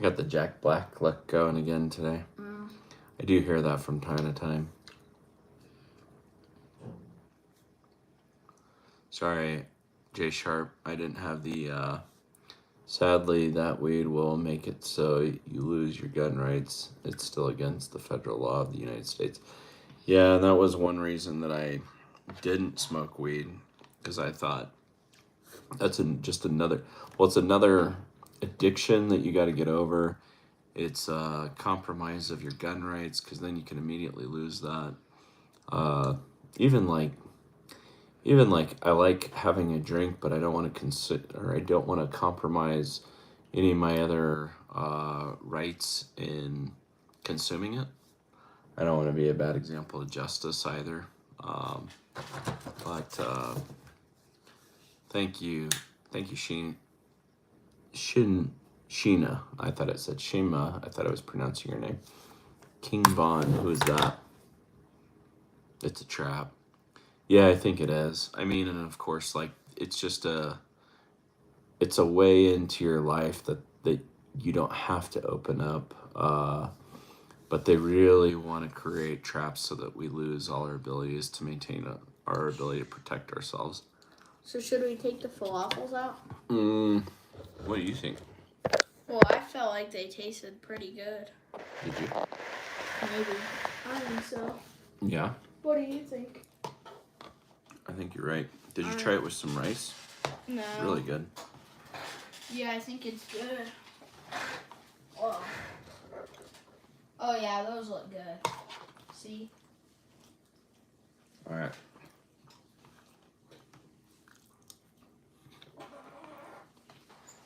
got the Jack Black look going again today. I do hear that from time to time. Sorry, J Sharp. I didn't have the... Sadly, that weed will make it so you lose your gun rights. It's still against the federal law of the United States. Yeah, that was one reason that I didn't smoke weed, because I thought that's just another... Well, it's another addiction that you got to get over. It's a compromise of your gun rights, because then you can immediately lose that. Even like I like having a drink, but I don't want to I don't want to compromise any of my other rights in consuming it. I don't want to be a bad example of justice either. But thank you, Sheena. I thought it said Shima. I thought I was pronouncing your name. King Von. Who is that? It's a trap. Yeah, I think it is. I mean, and of course, like it's it's a way into your life that you don't have to open up. But they really want to create traps so that we lose all our abilities to maintain our ability to protect ourselves. So should we take the falafels out? What do you think? Well, I felt like they tasted pretty good. Did you? Maybe. I think so. Yeah. What do you think? I think you're right. Did you try it with some rice? No. Really good. Yeah, I think it's good. Oh. Oh yeah, those look good. See? All right. I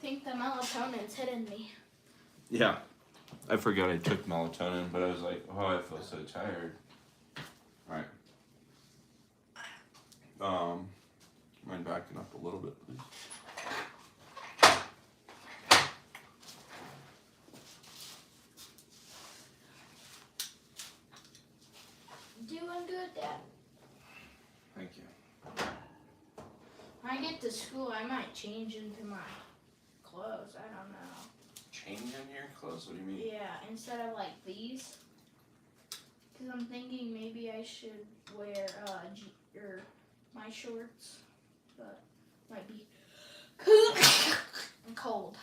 think the melatonin's hitting me. Yeah. I forgot I took melatonin, but I was like, oh, I feel so tired. All right. Mind backing up a little bit, please. Doing good, Dad. Thank you. When I get to school, I might change into my clothes. I don't know. Change in your clothes? What do you mean? Yeah, instead of like these. Because I'm thinking maybe I should wear my shorts. But might be cold.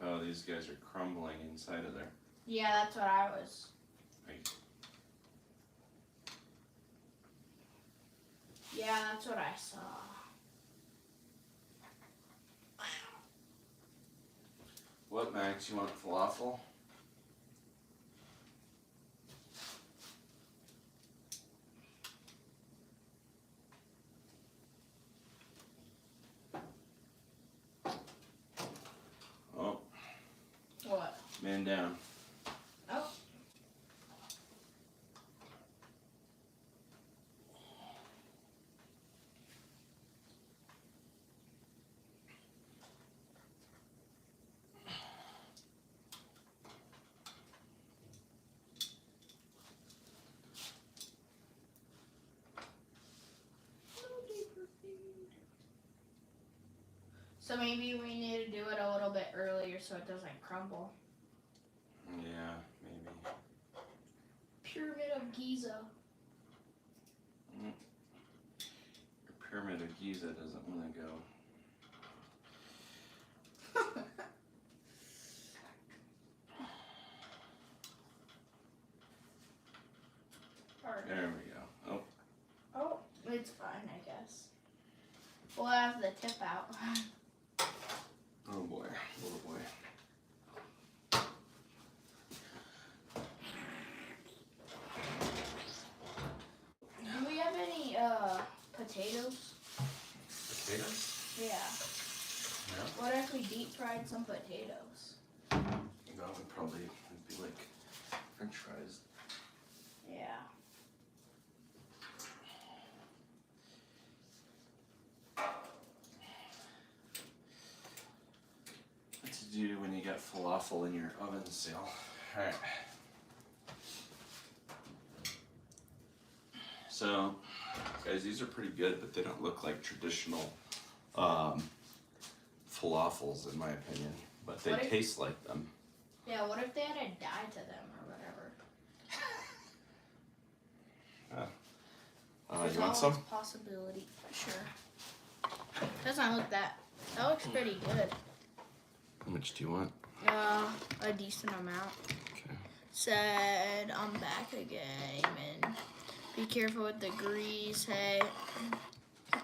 Oh, these guys are crumbling inside of there. Yeah, that's what I was. Right. Yeah, that's what I saw. What, Max? You want falafel? Oh. What? Man down. Oh. So maybe we need to do it a little bit earlier so it doesn't crumble. Yeah, maybe. Pyramid of Giza. The Pyramid of Giza doesn't want to go. There we go. Oh, it's fine, I guess. We'll have the tip out. Oh boy, little boy. Do we have any potatoes? Potatoes? Yeah. No. What if we deep fried some potatoes? That would probably be like French fries. Yeah. What to do when you get falafel in your oven still. Alright. So, guys, these are pretty good, but they don't look like traditional falafels, in my opinion. But they taste like them. Yeah, what if they had a dye to them or whatever? You want some? Possibility. Sure. Doesn't look that. That looks pretty good. How much do you want? A decent amount. Okay. Said I'm back again, and be careful with the grease. Hey,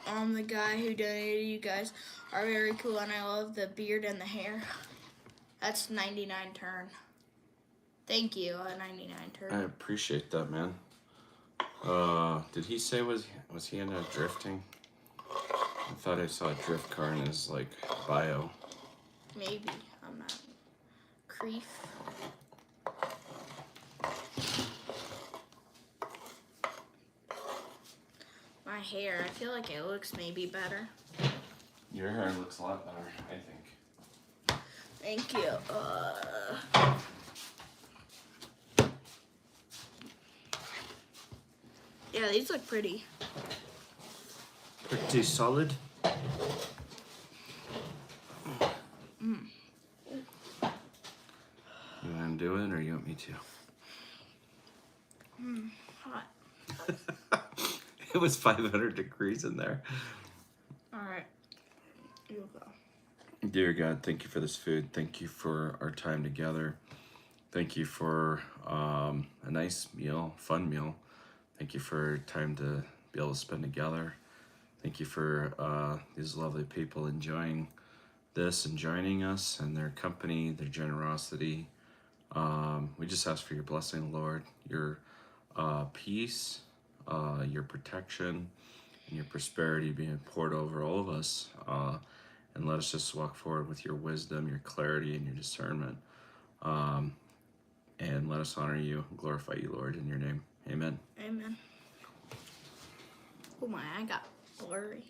I'm the guy who donated. You guys are very cool, and I love the beard and the hair. That's 99 turn. Thank you, a 99 turn. I appreciate that, man. Did he say was he into drifting? I thought I saw a drift car in his like bio. Maybe. I'm not. Creef. My hair, I feel like it looks maybe better. Your hair looks a lot better, I think. Thank you. Yeah, these look pretty. Pretty solid. You want to do it, or you want me to? Hot. It was 500 degrees in there. All right. You go. Dear God, thank you for this food. Thank you for our time together. Thank you for a nice meal, fun meal. Thank you for time to be able to spend together. Thank you for these lovely people enjoying this and joining us and their company, their generosity. We just ask for your blessing, Lord, your peace, your protection, and your prosperity being poured over all of us. And let us just walk forward with your wisdom, your clarity, and your discernment. And let us honor you and glorify you, Lord, in your name. Amen. Amen. Oh my, I got blurry.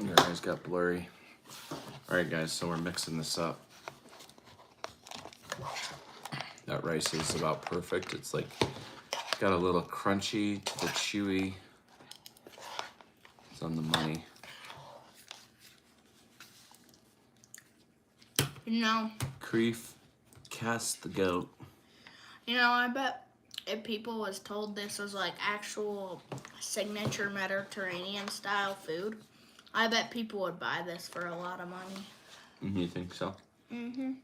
Your eyes got blurry. All right, guys, so we're mixing this up. That rice is about perfect. It's like got a little crunchy to the chewy. It's on the money. You know, Creef, cast the goat. you know, I bet if people was told this was like actual signature Mediterranean style food, I bet people would buy this for a lot of money. You think so? Mm-hmm.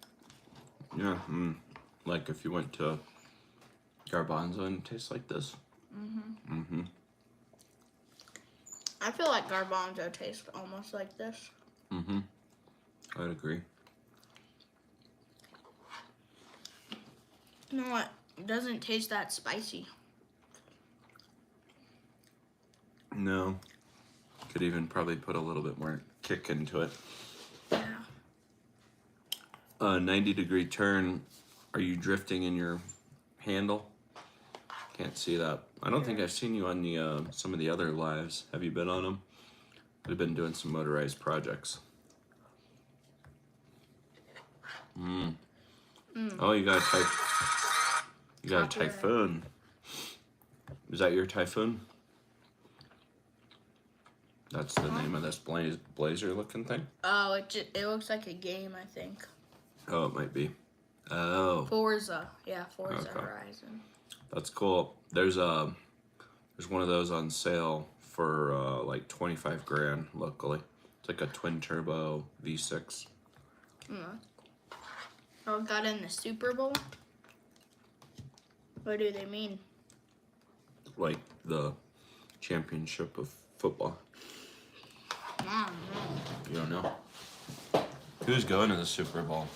Yeah. Like if you went to garbanzo and it tastes like this. I feel like garbanzo tastes almost like this. I'd agree. You know what? It doesn't taste that spicy. No. Could even probably put a little bit more kick into it. Yeah. 90-degree turn. Are you drifting in your handle? Can't see that. I don't think I've seen you on the some of the other lives. Have you been on them? We've been doing some motorized projects. Oh, you got a typhoon. Is that your typhoon? That's the name of this blazer looking thing? Oh, it looks like a game, I think. Oh, it might be. Oh. Forza. Yeah, Forza Okay. Horizon. That's cool. There's one of those on sale for like 25 grand locally. It's like a twin turbo V6. Oh, it got in the Super Bowl? What do they mean? Like the championship of football. You don't know? Who's going to the Super Bowl?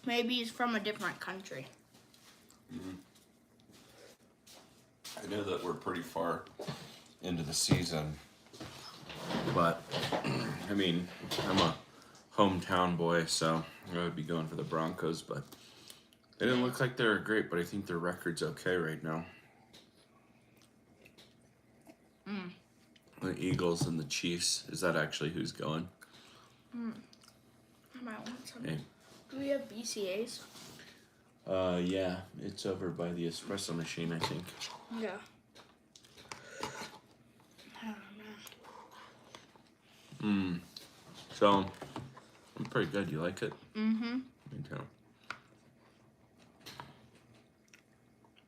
Maybe he's from a different country. I know that we're pretty far into the season, but I mean, I'm a hometown boy, so I would be going for the Broncos, but they didn't look like they were great, but I think their record's okay right now. The Eagles and the Chiefs. Is that actually who's going? I might want some. Hey. Do we have BCAs? Yeah, it's over by the espresso machine, I think. Yeah. I don't know. So, I'm pretty good. You like it? Mm-hmm. Me too.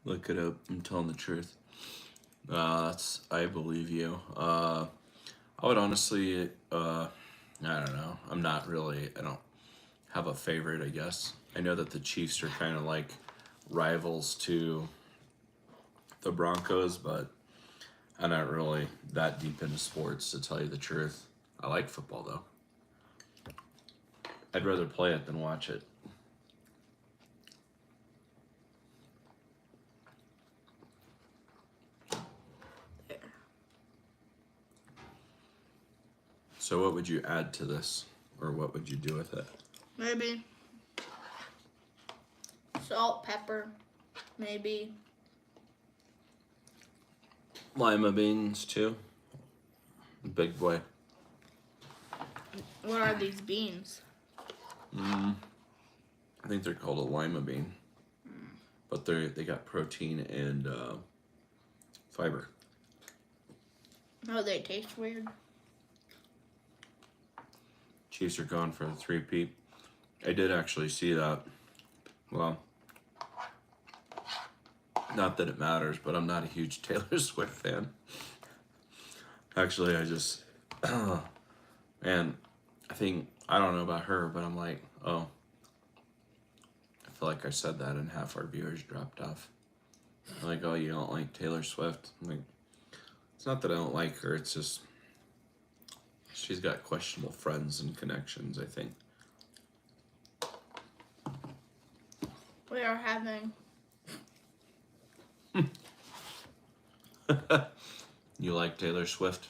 Look it up. I'm telling the truth. I believe you. I would honestly, I don't know. I don't have a favorite, I guess. I know that the Chiefs are kind of like rivals to the Broncos, but I'm not really that deep into sports, to tell you the truth. I like football, though. I'd rather play it than watch it. So what would you add to this? Or what would you do with it? Maybe salt, pepper, maybe. Lima beans, too. Big boy. What are these beans? I think they're called a lima bean. but they got protein and fiber. Oh, they taste weird. Chiefs are gone for the three-peat. I did actually see that. Well, not that it matters, but I'm not a huge Taylor Swift fan. Actually, I just, man, I don't know about her, but I'm like, oh, I feel like I said that and half our viewers dropped off. I'm like, oh, you don't like Taylor Swift? I'm like, it's not that I don't like her, it's just, she's got questionable friends and connections, I think. We are having... You like Taylor Swift?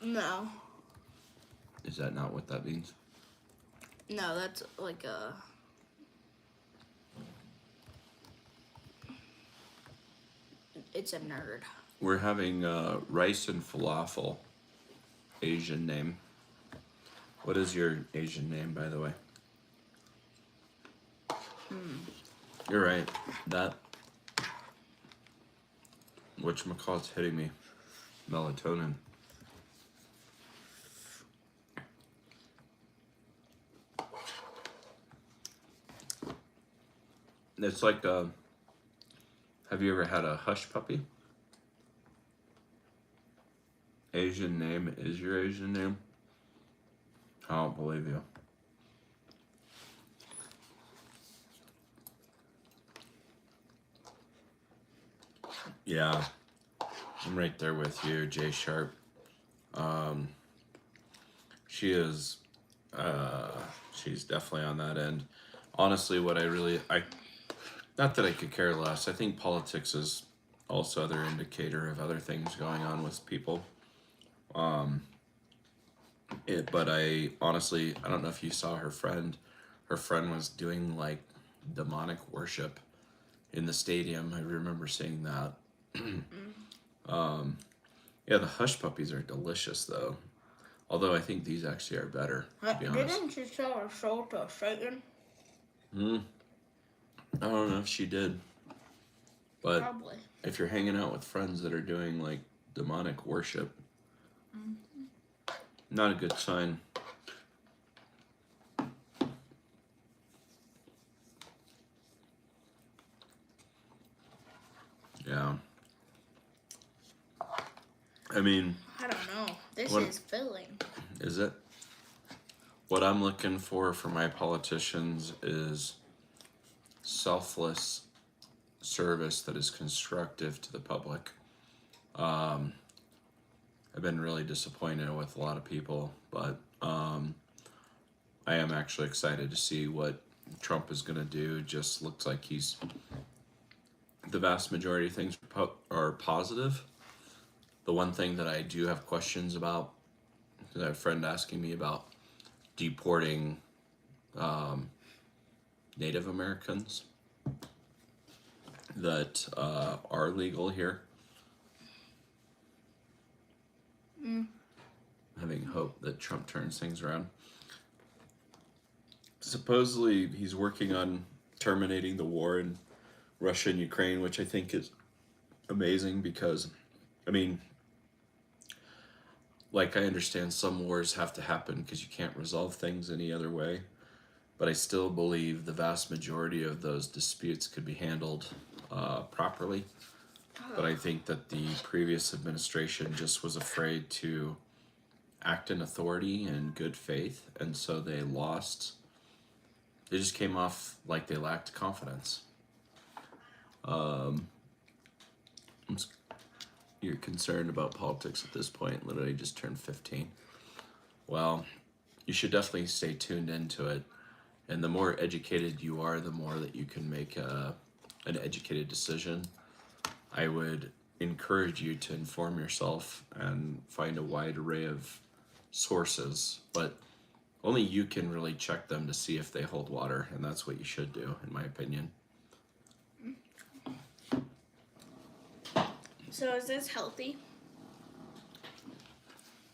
No. Is that not what that means? No, that's like a... It's a nerd. We're having rice and falafel. Asian name. What is your Asian name, by the way? You're right. That whatchamacallit's hitting me. Melatonin. It's like have you ever had a hush puppy? Asian name is your Asian name? I don't believe you. Yeah, I'm right there with you, Jay Sharp. She is, she's definitely on that end. Honestly, what not that I could care less. I think politics is also other indicator of other things going on with people. But I honestly, I don't know if you saw her friend. Her friend was doing like demonic worship in the stadium. I remember seeing that. Yeah, the hush puppies are delicious though. Although I think these actually are better, to be honest. Didn't you sell her soul to Satan? I don't know if she did. But Probably. if you're hanging out with friends that are doing like demonic worship, not a good sign. Yeah. I mean, I don't know. This is filling. Is it? What I'm looking for my politicians is selfless service that is constructive to the public. I've been really disappointed with a lot of people, but I am actually excited to see what Trump is going to do. Just looks like the vast majority of things are positive. The one thing that I do have questions about, I have a friend asking me about deporting Native Americans that are legal here. Having hope that Trump turns things around. Supposedly he's working on terminating the war in Russia and Ukraine, which I think is amazing because, I mean, like I understand some wars have to happen because you can't resolve things any other way, but I still believe the vast majority of those disputes could be handled properly. But I think that the previous administration just was afraid to act in authority and good faith, and so they just came off like they lacked confidence. You're concerned about politics at this point, literally just turned 15. Well, you should definitely stay tuned into it, and the more educated you are, the more that you can make an educated decision. I would encourage you to inform yourself and find a wide array of sources, but only you can really check them to see if they hold water, and that's what you should do, in my opinion. So is this healthy?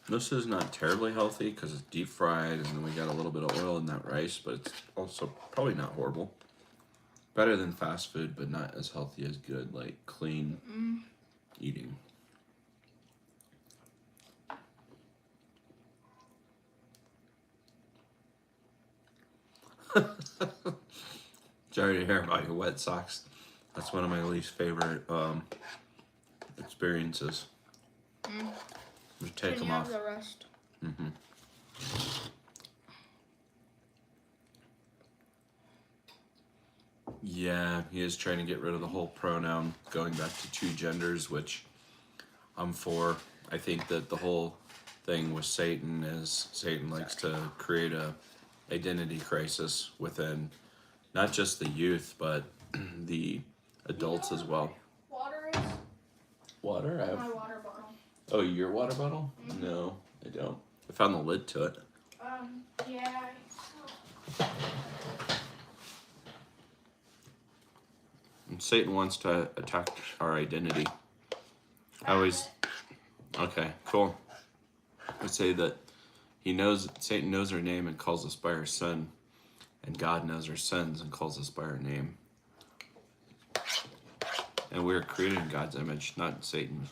This is not terribly healthy because it's deep fried and then we got a little bit of oil in that rice, but it's also probably not horrible. Better than fast food, but not as healthy as good, like clean eating. Sorry to hear about your wet socks. That's one of my least favorite experiences. Just take them off. The rest. Yeah, he is trying to get rid of the whole pronoun, going back to two genders, which I'm for. I think that the whole thing with Satan is Satan likes to create a identity crisis within not just the youth, but the adults as well. Water is? Water? I have... My water bottle. Oh, your water bottle? No, I don't. I found the lid to it. Yeah. And Satan wants to attack our identity. I always... Okay, cool. I say that Satan knows our name and calls us by our sin, and God knows our sins and calls us by our name. And we're created in God's image, not Satan.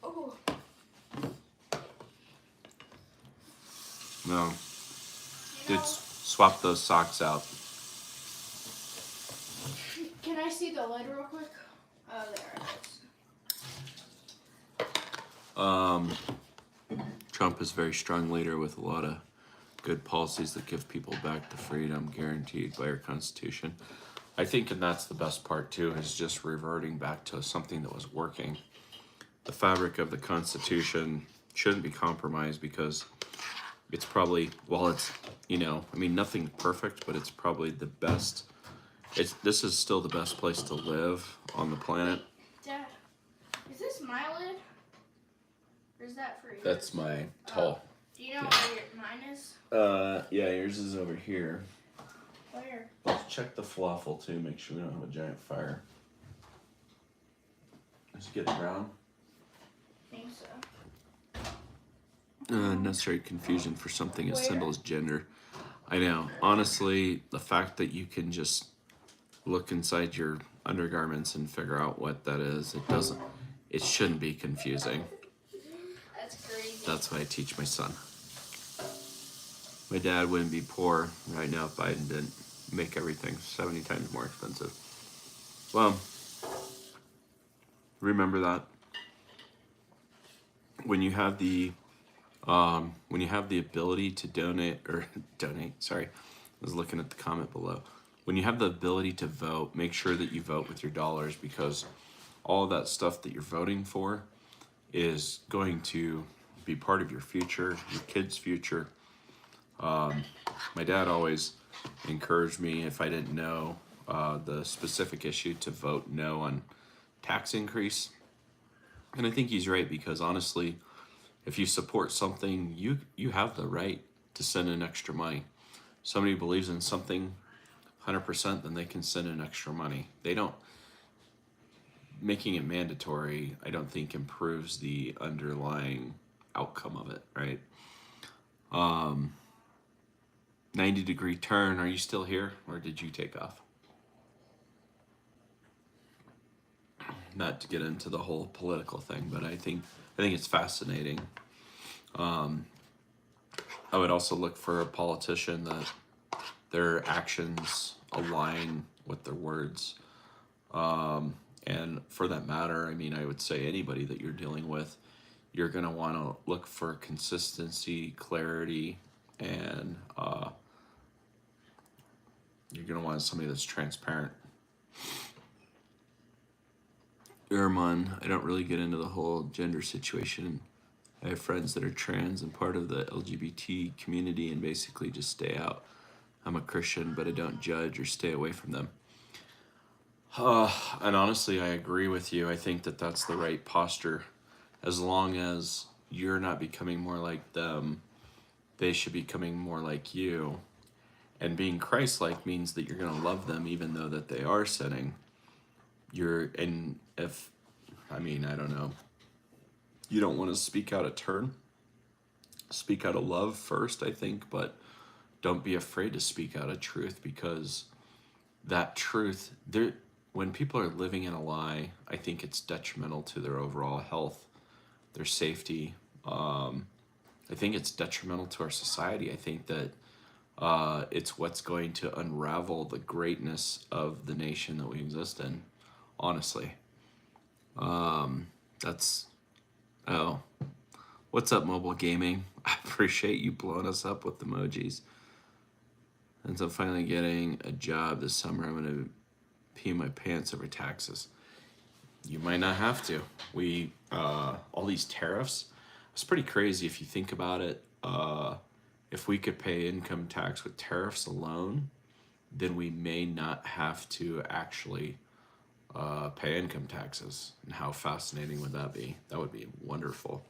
Oh. No. Dude, swap those socks out. Can I see the lid real quick? Oh, there it is. Trump is a very strong leader with a lot of good policies that give people back the freedom guaranteed by our Constitution. I think, and that's the best part too, is just reverting back to something that was working. The fabric of the Constitution shouldn't be compromised because it's probably, well, it's, nothing's perfect, but it's probably the best. This is still the best place to live on the planet. Dad, is this my lid? Or is that for you? That's my tall. Do you know where mine is? Yeah, yours is over here. Where? Let's check the falafel too, make sure we don't have a giant fire. Is it getting brown? I think so. Unnecessary confusion for something as simple as gender. I know. Honestly, the fact that you can just look inside your undergarments and figure out what that is, it shouldn't be confusing. That's crazy. That's why I teach my son. My dad wouldn't be poor right now if Biden didn't make everything 70 times more expensive. Well, remember that. When you have the ability to donate, sorry, I was looking at the comment below. When you have the ability to vote, make sure that you vote with your dollars, because all of that stuff that you're voting for is going to be part of your future, your kids' future. My dad always encouraged me, if I didn't know the specific issue, to vote no on tax increase. And I think he's right, because honestly, if you support something, you have the right to send in extra money. Somebody believes in something 100%, then they can send in extra money. Making it mandatory, I don't think improves the underlying outcome of it, right? 90-degree turn, are you still here, or did you take off? Not to get into the whole political thing, but I think it's fascinating. I would also look for a politician that their actions align with their words. And for that matter, I would say anybody that you're dealing with, you're going to want to look for consistency, clarity, and you're going to want somebody that's transparent. Erman, I don't really get into the whole gender situation. I have friends that are trans and part of the LGBT community and basically just stay out. I'm a Christian, but I don't judge or stay away from them. And honestly, I agree with you. I think that that's the right posture. As long as you're not becoming more like them, they should be becoming more like you. And being Christ-like means that you're going to love them even though that they are sinning. I don't know. You don't want to speak out of turn. Speak out of love first, I think, but don't be afraid to speak out of truth, because that truth, when people are living in a lie, I think it's detrimental to their overall health, their safety. I think it's detrimental to our society. I think that it's what's going to unravel the greatness of the nation that we exist in, honestly. That's, oh, what's up, mobile gaming? I appreciate you blowing us up with emojis. And so finally getting a job this summer, I'm going to pee my pants over taxes. You might not have to. All these tariffs, it's pretty crazy if you think about it. If we could pay income tax with tariffs alone, then we may not have to actually pay income taxes. And how fascinating would that be? That would be wonderful.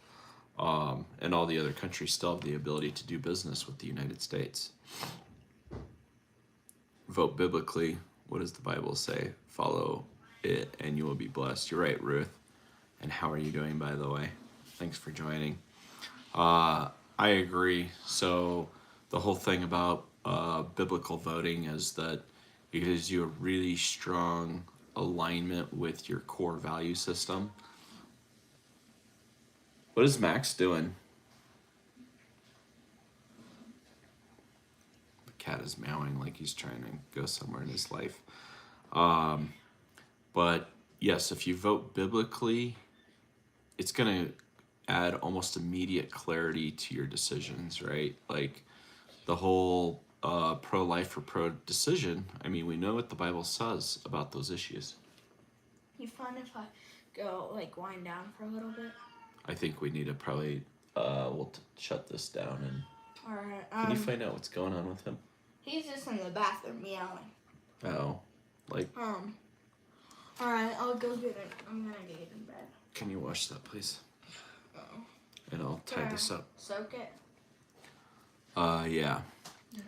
And all the other countries still have the ability to do business with the United States. Vote biblically. What does the Bible say? Follow it and you will be blessed. You're right, Ruth. And how are you doing, by the way? Thanks for joining. I agree. So the whole thing about biblical voting is that it gives you a really strong alignment with your core value system. What is Max doing? The cat is meowing like he's trying to go somewhere in his life. But yes, if you vote biblically, it's going to add almost immediate clarity to your decisions, right? Like the whole pro-life or pro-decision. I mean, we know what the Bible says about those issues. You fun if I go wind down for a little bit? I think we need to probably we'll shut this down and. All right. Can you find out what's going on with him? He's just in the bathroom meowing. Oh, like. All right, I'll go get it. I'm gonna get it in bed. Can you wash that, please? Oh. And I'll tie this up. Soak it. Yeah. Okay.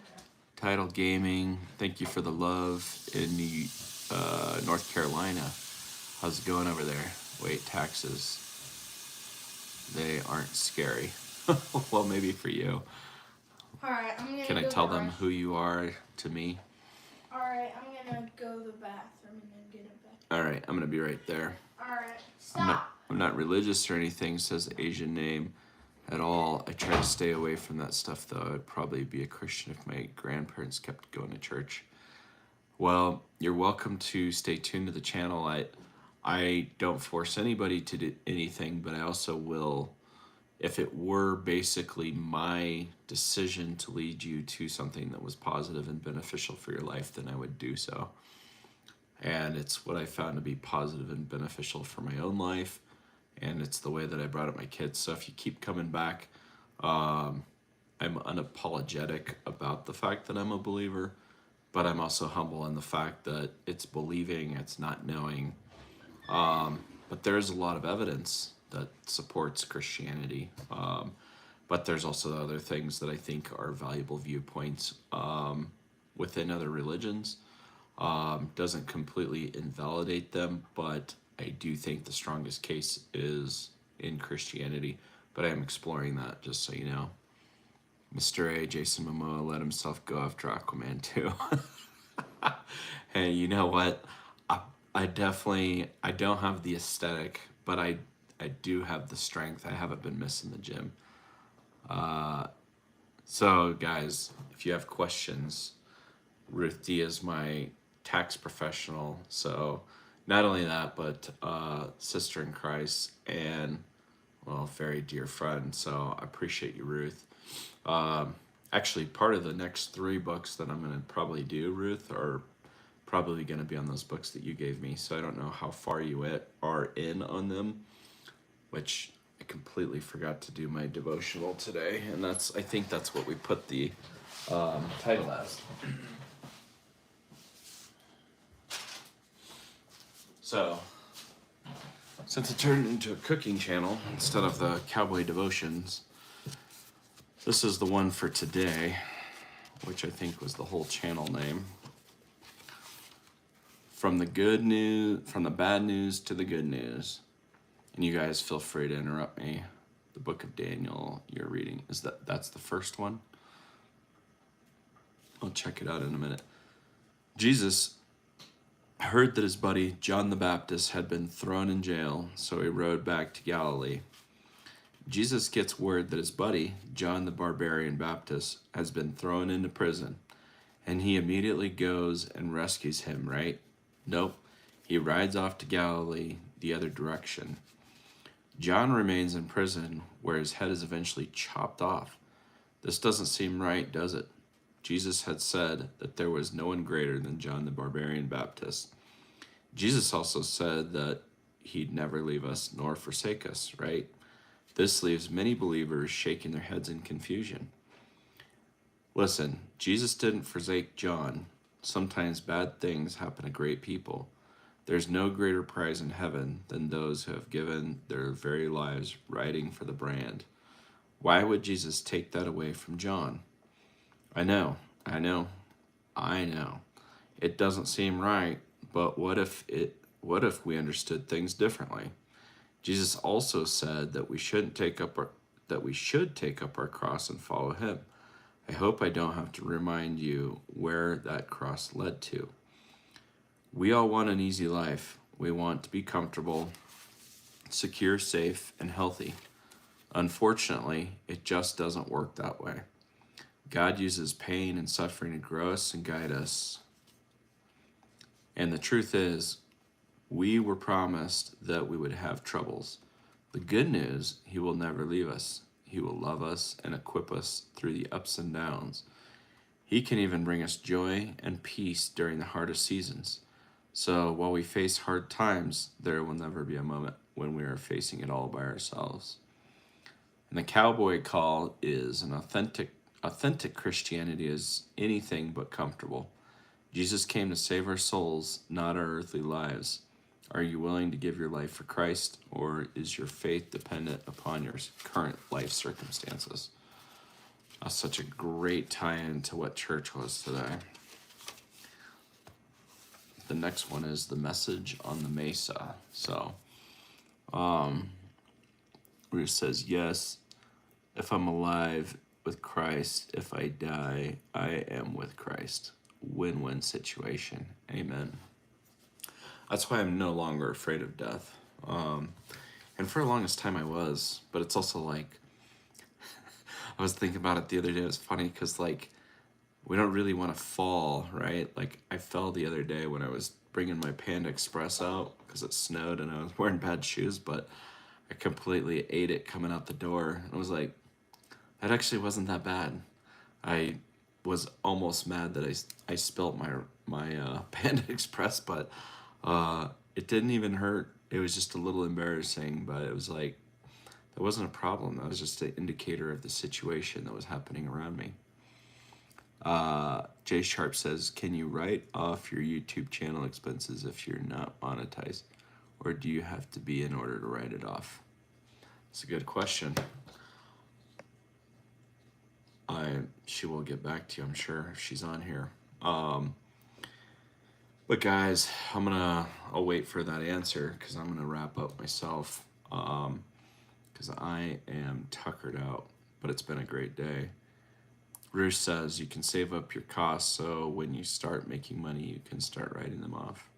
Title Gaming. Thank you for the love in North Carolina. How's it going over there? Wait, taxes. They aren't scary. Well, maybe for you. All right, I'm gonna. Can I tell them who you are to me? All right, I'm gonna go to the bathroom and then get it back. All right, I'm gonna be right there. All right, stop. I'm not religious or anything. Says Asian name at all. I try to stay away from that stuff, though. I'd probably be a Christian if my grandparents kept going to church. Well, you're welcome to stay tuned to the channel. I don't force anybody to do anything, but I also will, if it were basically my decision to lead you to something that was positive and beneficial for your life, then I would do so. And it's what I found to be positive and beneficial for my own life, and it's the way that I brought up my kids. So if you keep coming back, I'm unapologetic about the fact that I'm a believer, but I'm also humble in the fact that it's believing, it's not knowing. But there's a lot of evidence that supports Christianity. But there's also other things that I think are valuable viewpoints within other religions. Doesn't completely invalidate them, but I do think the strongest case is in Christianity. But I am exploring that, just so you know. Mr. A, Jason Momoa, let himself go after Aquaman 2. Hey, you know what? I don't have the aesthetic, but I do have the strength. I haven't been missing the gym. So guys, if you have questions, Ruth D is my tax professional. So not only that, but sister in Christ and, well, very dear friend. So I appreciate you, Ruth. Actually, part of the next 3 books that I'm going to probably do, Ruth, are probably going to be on those books that you gave me. So I don't know how far you are in on them, which I completely forgot to do my devotional today. And I think that's what we put the title as. So, since it turned into a cooking channel instead of the Cowboy Devotions, this is the one for today, which I think was the whole channel name. From the bad news to the good news. And you guys feel free to interrupt me. The book of Daniel you're reading, that's the first one? I'll check it out in a minute. Jesus heard that his buddy John the Baptist had been thrown in jail, so he rode back to Galilee. Jesus gets word that his buddy, John the Barbarian Baptist, has been thrown into prison, and he immediately goes and rescues him, right? Nope. He rides off to Galilee the other direction. John remains in prison, where his head is eventually chopped off. This doesn't seem right, does it? Jesus had said that there was no one greater than John the Barbarian Baptist. Jesus also said that he'd never leave us nor forsake us, right? This leaves many believers shaking their heads in confusion. Listen, Jesus didn't forsake John. Sometimes bad things happen to great people. There's no greater prize in heaven than those who have given their very lives riding for the brand. Why would Jesus take that away from John? I know. It doesn't seem right, but what if we understood things differently? Jesus also said that we should take up our cross and follow him. I hope I don't have to remind you where that cross led to. We all want an easy life. We want to be comfortable, secure, safe, and healthy. Unfortunately, it just doesn't work that way. God uses pain and suffering to grow us and guide us. And the truth is, we were promised that we would have troubles. The good news, he will never leave us. He will love us and equip us through the ups and downs. He can even bring us joy and peace during the hardest seasons. So while we face hard times, there will never be a moment when we are facing it all by ourselves. And the cowboy call is an authentic Christianity is anything but comfortable. Jesus came to save our souls, not our earthly lives. Are you willing to give your life for Christ, or is your faith dependent upon your current life circumstances? That's such a great tie-in to what church was today. The next one is the message on the Mesa. So, Bruce says, yes, if I'm alive with Christ, if I die, I am with Christ. Win-win situation. Amen. That's why I'm no longer afraid of death. And for the longest time I was, but it's also like, I was thinking about it the other day. It was funny because like, we don't really want to fall, right? Like I fell the other day when I was bringing my Panda Express out because it snowed and I was wearing bad shoes, but I completely ate it coming out the door. And I was like, that actually wasn't that bad. I was almost mad that I spilt my Panda Express, but it didn't even hurt. It was just a little embarrassing, but it was like, that wasn't a problem. That was just an indicator of the situation that was happening around me. Jay Sharp says, can you write off your YouTube channel expenses if you're not monetized? Or do you have to be in order to write it off? It's a good question. She will get back to you, I'm sure, if she's on here. But guys, I'll wait for that answer because I'm gonna wrap up myself because I am tuckered out, but it's been a great day. Ruth says you can save up your costs so when you start making money, you can start writing them off.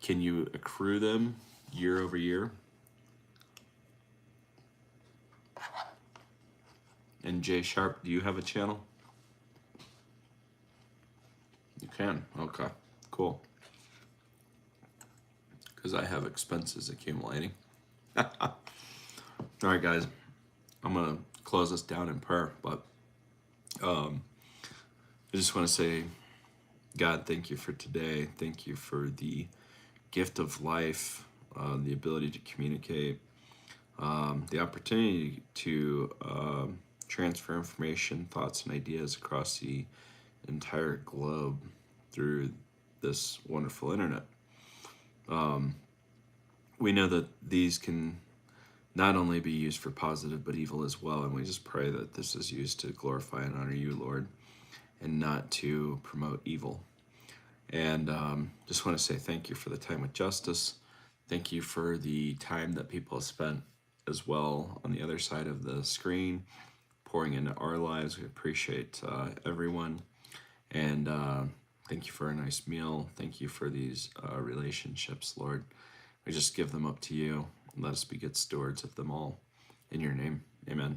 Can you accrue them year over year? And Jay Sharp, do you have a channel? You can. Okay, cool. Because I have expenses accumulating. All right, guys. I'm going to close this down in prayer, but I just want to say, God, thank you for today. Thank you for the gift of life, the ability to communicate, the opportunity to transfer information, thoughts, and ideas across the entire globe through this wonderful internet. We know that these can not only be used for positive but evil as well, and we just pray that this is used to glorify and honor you, Lord, and not to promote evil. And just want to say thank you for the time with Justice. Thank you for the time that people have spent as well on the other side of the screen, pouring into our lives. We appreciate everyone. And Thank you for a nice meal. Thank you for these relationships, Lord. We just give them up to you. Let us be good stewards of them all. In your name, amen.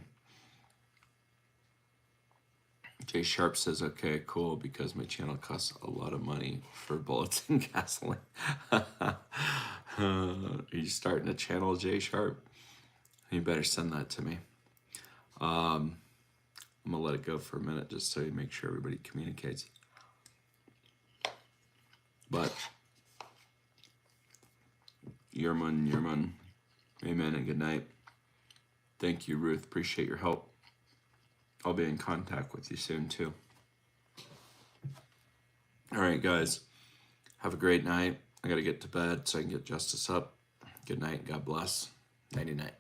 Jay Sharp says, okay, cool, because my channel costs a lot of money for bullets and gasoline. Are you starting a channel, Jay Sharp? You better send that to me. I'm going to let it go for a minute just so you make sure everybody communicates. But, Yerman, amen and good night. Thank you, Ruth. Appreciate your help. I'll be in contact with you soon, too. All right, guys. Have a great night. I got to get to bed so I can get Justice up. Good night. God bless. Nighty-night.